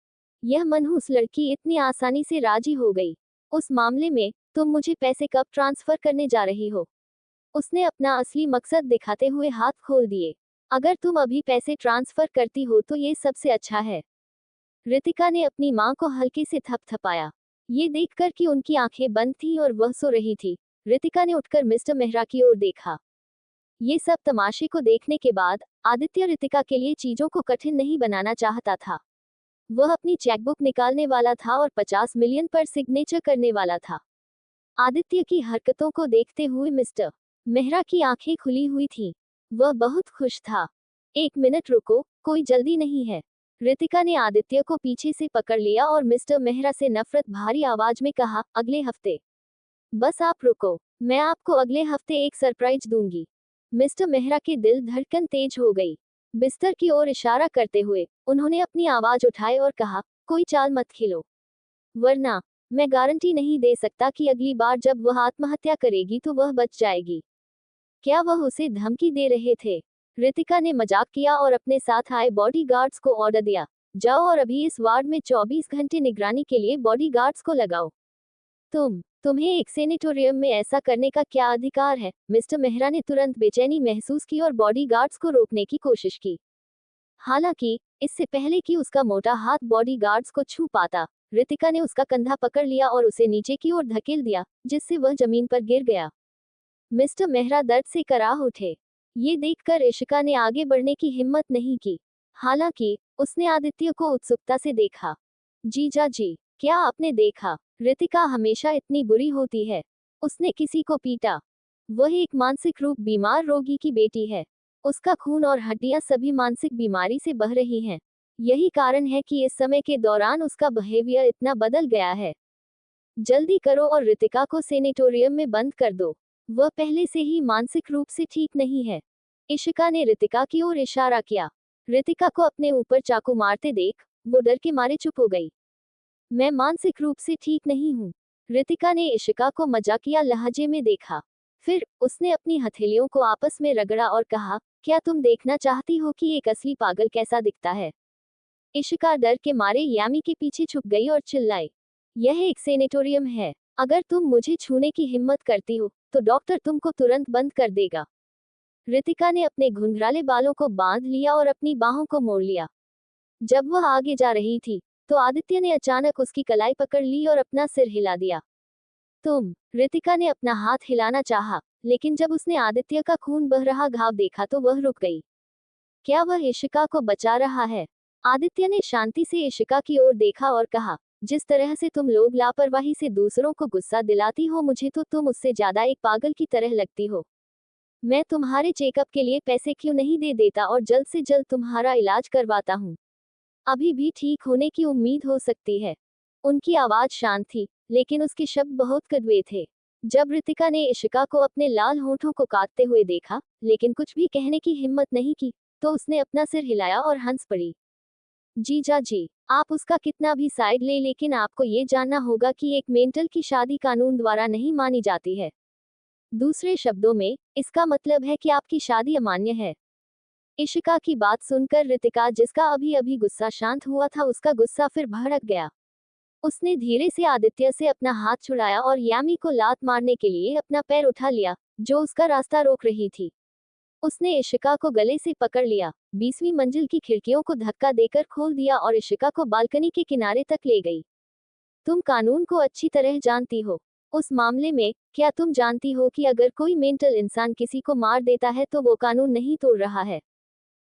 Speaker 1: यह मनहूस लड़की इतनी आसानी से राजी हो गई। उस मामले में तुम मुझे पैसे कब ट्रांसफर करने जा रही हो? उसने अपना असली मकसद दिखाते हुए हाथ खोल दिए। अगर तुम अभी पैसे ट्रांसफर करती हो तो ये सबसे अच्छा है। रितिका ने अपनी माँ को हल्के से थपथपाया। ये देखकर कि उनकी आंखें बंद थीं और वह सो रही थी, रितिका ने उठकर मिस्टर मेहरा की ओर देखा। ये सब तमाशे को देखने के बाद आदित्य रितिका के लिए चीजों को कठिन नहीं बनाना चाहता था। वह अपनी चेकबुक निकालने वाला था और 50 मिलियन पर सिग्नेचर करने वाला था। आदित्य की हरकतों को देखते हुए मिस्टर मेहरा की आंखें खुली हुई थीं। वह बहुत खुश था। एक मिनट रुको, कोई जल्दी नहीं है। रितिका ने आदित्य को पीछे से पकड़ लिया और मिस्टर मेहरा से नफरत भारी आवाज में कहा, अगले हफ्ते। बस आप रुको, मैं आपको अगले हफ्ते एक सरप्राइज दूंगी। मिस्टर मेहरा की दिल धड़कन तेज हो गई। बिस्तर की ओर इशारा करते हुए उन्होंने अपनी आवाज उठाई और कहा, कोई चाल मत खेलो, वरना मैं गारंटी नहीं दे सकता कि अगली बार जब वह आत्महत्या करेगी तो वह बच जाएगी। क्या वह उसे धमकी दे रहे थे? रितिका ने मजाक किया और अपने साथ आए बॉडीगार्ड्स को ऑर्डर दिया, जाओ और अभी इस वार्ड में 24 घंटे निगरानी के लिए बॉडीगार्ड्स को लगाओ। तुम्हें एक सेनेटोरियम में ऐसा करने का क्या अधिकार है? मिस्टर मेहरा ने तुरंत बेचैनी महसूस की और बॉडीगार्ड्स को रोकने की कोशिश की। हालांकि इससे पहले कि उसका मोटा हाथ बॉडीगार्ड्स को छू पाता, रितिका ने उसका कंधा पकड़ लिया और उसे नीचे की ओर धकेल दिया, जिससे वह जमीन पर गिर गया। मिस्टर मेहरा दर्द से कराह उठे। ये देखकर इशिका ने आगे बढ़ने की हिम्मत नहीं की। हालांकि उसने आदित्य को उत्सुकता से देखा। जीजा जी, क्या आपने देखा? रितिका हमेशा इतनी बुरी होती है। उसने किसी को पीटा। वह एक मानसिक रूप बीमार रोगी की बेटी है। उसका खून और हड्डियां सभी मानसिक बीमारी से बह रही हैं। यही कारण है कि इस समय के दौरान उसका बिहेवियर इतना बदल गया है। जल्दी करो और रितिका को सेनेटोरियम में बंद कर दो। वह पहले से ही मानसिक रूप से ठीक नहीं है। इशिका ने रितिका की ओर इशारा किया। रितिका को अपने ऊपर चाकू मारते देख वो डर के मारे चुप हो गई। मैं मानसिक रूप से ठीक नहीं हूँ। रितिका ने इशिका को मजाकिया लहजे में देखा। फिर उसने अपनी हथेलियों को आपस में रगड़ा और कहा, क्या तुम देखना चाहती हो कि एक असली पागल कैसा दिखता है? इशिका डर के मारे यामी के पीछे छुप गई और चिल्लाई, यह एक सेनेटोरियम है। अगर तुम मुझे छूने की हिम्मत करती हो तो डॉक्टर तुमको तुरंत बंद कर देगा। रितिका ने अपने घुंघराले बालों को बांध लिया और अपनी बाहों को मोड़ लिया। जब वह आगे जा रही थी तो आदित्य ने अचानक उसकी कलाई पकड़ ली और अपना सिर हिला दिया। रितिका ने अपना हाथ हिलाना चाहा, लेकिन जब उसने आदित्य का खून बह रहा घाव देखा तो वह रुक गई। क्या वह इशिका को बचा रहा है? आदित्य ने शांति से इशिका की ओर देखा और कहा, जिस तरह से तुम लोग लापरवाही से दूसरों को गुस्सा दिलाती हो, मुझे तो तुम उससे ज्यादा एक पागल की तरह लगती हो। मैं तुम्हारे चेकअप के लिए पैसे क्यों नहीं दे देता और जल्द से जल्द तुम्हारा इलाज करवाता हूँ। अभी भी ठीक होने की उम्मीद हो सकती है। उनकी आवाज शांत थी, लेकिन उसके शब्द बहुत कड़वे थे। जब रितिका ने इशिका को अपने लाल होठों को काटते हुए देखा, लेकिन कुछ भी कहने की हिम्मत नहीं की, तो उसने अपना सिर हिलाया और हंस पड़ी। जीजा जी, आप उसका कितना भी साइड ले, लेकिन आपको ये जानना होगा कि एक मेंटल की शादी कानून द्वारा नहीं मानी जाती है। दूसरे शब्दों में, इसका मतलब है कि आपकी शादी अमान्य है। इशिका की बात सुनकर रितिका, जिसका अभी अभी गुस्सा शांत हुआ था, उसका गुस्सा फिर भड़क गया। उसने धीरे से आदित्य से अपना हाथ छुड़ाया और यामी को लात मारने के लिए अपना पैर उठा लिया, जो उसका रास्ता रोक रही थी। उसने इशिका को गले से पकड़ लिया, 20वीं मंजिल की खिड़कियों को धक्का देकर खोल दिया और इशिका को बालकनी के किनारे तक ले गई। तुम कानून को अच्छी तरह जानती हो। उस मामले में, क्या तुम जानती हो कि अगर कोई मेंटल इंसान किसी को मार देता है तो वो कानून नहीं तोड़ रहा है?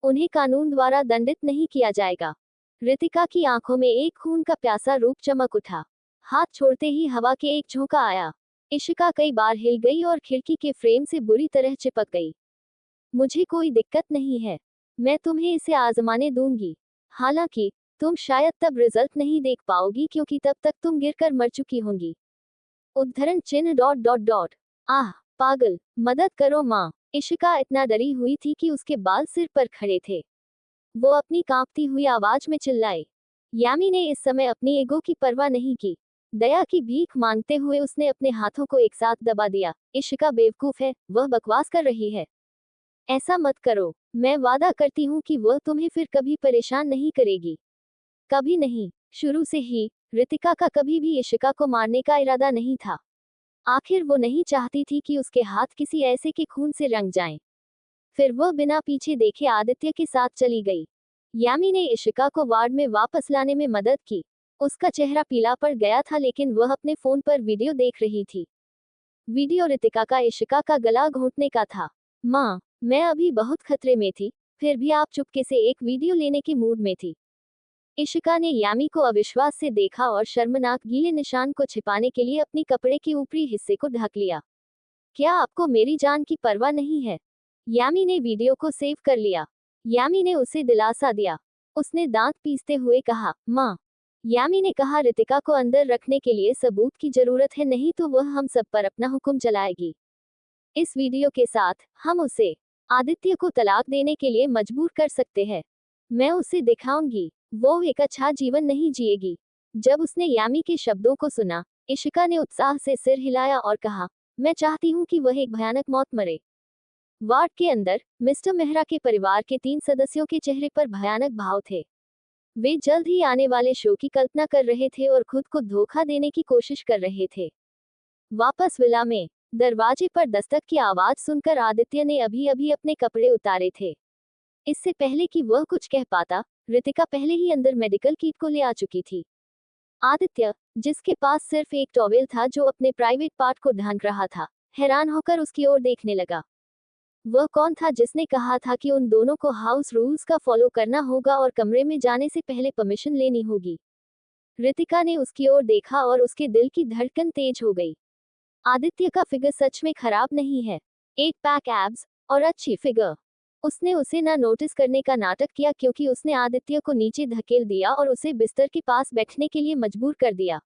Speaker 1: उन्हें कानून द्वारा दंडित नहीं किया जाएगा। रितिका की आंखों में एक खून का प्यासा रूप चमक उठा। हाथ छोड़ते ही हवा के एक झोंका आया। इशिका कई बार हिल गई और खिड़की के फ्रेम से बुरी तरह चिपक गई। मुझे कोई दिक्कत नहीं है। मैं तुम्हें इसे आजमाने दूंगी। हालांकि तुम शायद तब रिजल्ट नहीं देख पाओगी क्योंकि तब तक तुम गिरकर मर चुकी होंगी। उद्धरण चिन्ह डॉट डॉट डॉट। आह पागल, मदद करो माँ। इशिका इतना डरी हुई थी कि उसके बाल सिर पर खड़े थे। वो अपनी कांपती हुई आवाज में चिल्लाई। यामी ने इस समय अपनी ईगो की परवाह नहीं की। दया की भीख मांगते हुए उसने अपने हाथों को एक साथ दबा दिया। इशिका बेवकूफ है, वह बकवास कर रही है। ऐसा मत करो। मैं वादा करती हूँ कि वह तुम्हें फिर कभी परेशान नहीं करेगी। कभी नहीं। शुरू से ही रितिका का कभी भी इशिका को मारने का इरादा नहीं था। आखिर वो नहीं चाहती थी कि उसके हाथ किसी ऐसे के खून से रंग जाएं। फिर वह बिना पीछे देखे आदित्य के साथ चली गई। यामी ने इशिका को वार्ड में वापस लाने में मदद की। उसका चेहरा पीला पड़ गया था लेकिन वह अपने फोन पर वीडियो देख रही थी। वीडियो रितिका का इशिका का गला घोंटने का था। माँ, मैं अभी बहुत खतरे में थी, फिर भी आप चुपके से एक वीडियो लेने के मूड में थी। इशिका ने यामी को अविश्वास से देखा और शर्मनाक गीले निशान को छिपाने के लिए अपनी कपड़े के ऊपरी हिस्से को ढक लिया। क्या आपको मेरी जान की परवाह नहीं है? यामी ने वीडियो को सेव कर लिया। यामी ने उसे दिलासा दिया। उसने दांत पीसते हुए कहा, माँ। यामी ने कहा, रितिका को अंदर रखने के लिए सबूत की जरूरत है, नहीं तो वह हम सब पर अपना हुक्म चलाएगी। इस वीडियो के साथ हम उसे आदित्य को तलाक देने के लिए मजबूर कर सकते हैं। मैं उसे दिखाऊंगी वो एक अच्छा जीवन नहीं जिएगी। जब उसने यामी के शब्दों को सुना, इशिका ने उत्साह से सिर हिलाया और कहा, मैं चाहती हूँ कि वह एक भयानक मौत मरे। वार्ड के अंदर मिस्टर मेहरा के परिवार के 3 सदस्यों के चेहरे पर भयानक भाव थे। वे जल्द ही आने वाले शो की कल्पना कर रहे थे और खुद को धोखा देने की कोशिश कर रहे थे। वापस विला में दरवाजे पर दस्तक की आवाज सुनकर आदित्य ने अभी अभी अपने कपड़े उतारे थे। इससे पहले कि वह कुछ कह पाता, रितिका पहले ही अंदर मेडिकल किट को ले आ चुकी थी। आदित्य, जिसके पास सिर्फ एक टॉवेल था जो अपने प्राइवेट पार्ट को ढांक रहा था, हैरान होकर उसकी ओर देखने लगा। वह कौन था जिसने कहा था कि उन दोनों को हाउस रूल्स का फॉलो करना होगा और कमरे में जाने से पहले परमिशन लेनी होगी? रितिका ने उसकी ओर देखा और उसके दिल की धड़कन तेज हो गई। आदित्य का फिगर सच में खराब नहीं है। 8 पैक एब्स और अच्छी फिगर। उसने उसे ना नोटिस करने का नाटक किया क्योंकि उसने आदित्य को नीचे धकेल दिया और उसे बिस्तर के पास बैठने के लिए मजबूर कर दिया।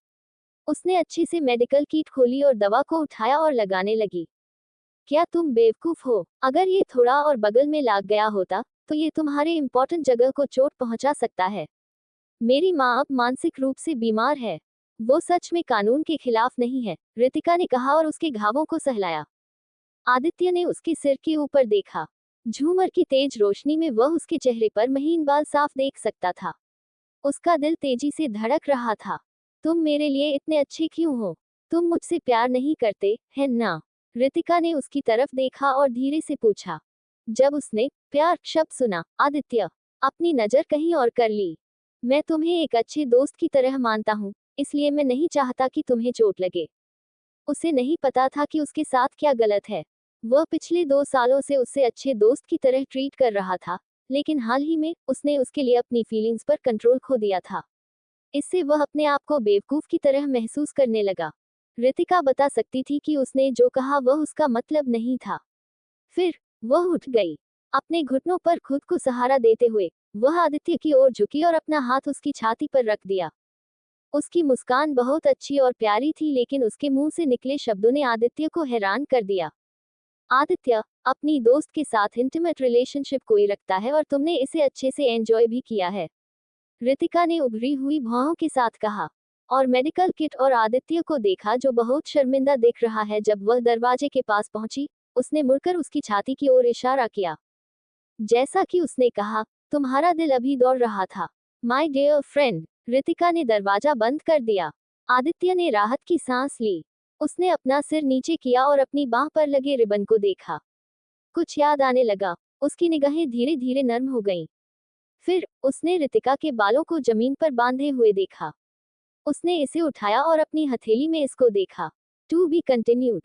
Speaker 1: उसने अच्छे से मेडिकल किट खोली और दवा को उठाया और लगाने लगी। क्या तुम बेवकूफ हो? अगर ये थोड़ा और बगल में लाग गया होता तो ये तुम्हारे इम्पोर्टेंट जगह को चोट पहुंचा सकता है। मेरी माँ अब मानसिक रूप से बीमार है। वो सच में कानून के खिलाफ नहीं है, रितिका ने कहा और उसके घावों को सहलाया। आदित्य ने उसके सिर के ऊपर देखा। झूमर की तेज रोशनी में वह उसके चेहरे पर महीन बाल साफ देख सकता था। उसका दिल तेजी से धड़क रहा था। तुम मेरे लिए इतने अच्छे क्यों हो? तुम मुझसे प्यार नहीं करते, है ना? रितिका ने उसकी तरफ देखा और धीरे से पूछा। जब उसने प्यार शब्द सुना, आदित्य अपनी नजर कहीं और कर ली। मैं तुम्हें एक अच्छे दोस्त की तरह मानता हूँ, इसलिए मैं नहीं चाहता कि तुम्हें चोट लगे। उसे नहीं पता था कि उसके साथ क्या गलत है। वह पिछले 2 सालों से उससे अच्छे दोस्त की तरह ट्रीट कर रहा था, लेकिन हाल ही में उसने उसके लिए अपनी फीलिंग्स पर कंट्रोल खो दिया था। इससे वह अपने आप को बेवकूफ की तरह महसूस करने लगा। रितिका बता सकती थी कि उसने जो कहा वह उसका मतलब नहीं था। फिर वह उठ गई। अपने घुटनों पर खुद को सहारा देते हुए वह आदित्य की ओर झुकी और अपना हाथ उसकी छाती पर रख दिया। उसकी मुस्कान बहुत अच्छी और प्यारी थी लेकिन उसके मुंह से निकले शब्दों ने आदित्य को हैरान कर दिया। आदित्य, अपनी दोस्त के साथ इंटीमेट रिलेशनशिप कोई रखता है और तुमने इसे अच्छे से एंजॉय भी किया है। रितिका ने उभरी हुई भौहों के साथ कहा और मेडिकल किट और आदित्य को देखा जो बहुत शर्मिंदा दिख रहा है। जब वह दरवाजे के पास पहुंची, उसने मुड़कर उसकी छाती की ओर इशारा किया। जैसा कि उसने कहा, तुम्हारा दिल अभी दौड़ रहा था। My dear friend. रितिका ने दरवाजा बंद कर दिया। आदित्य ने राहत की सांस ली। उसने अपना सिर नीचे किया और अपनी बांह पर लगे रिबन को देखा। कुछ याद आने लगा। उसकी निगाहें धीरे धीरे नर्म हो गईं। फिर उसने रितिका के बालों को जमीन पर बांधे हुए देखा। उसने इसे उठाया और अपनी हथेली में इसको देखा। To be continued.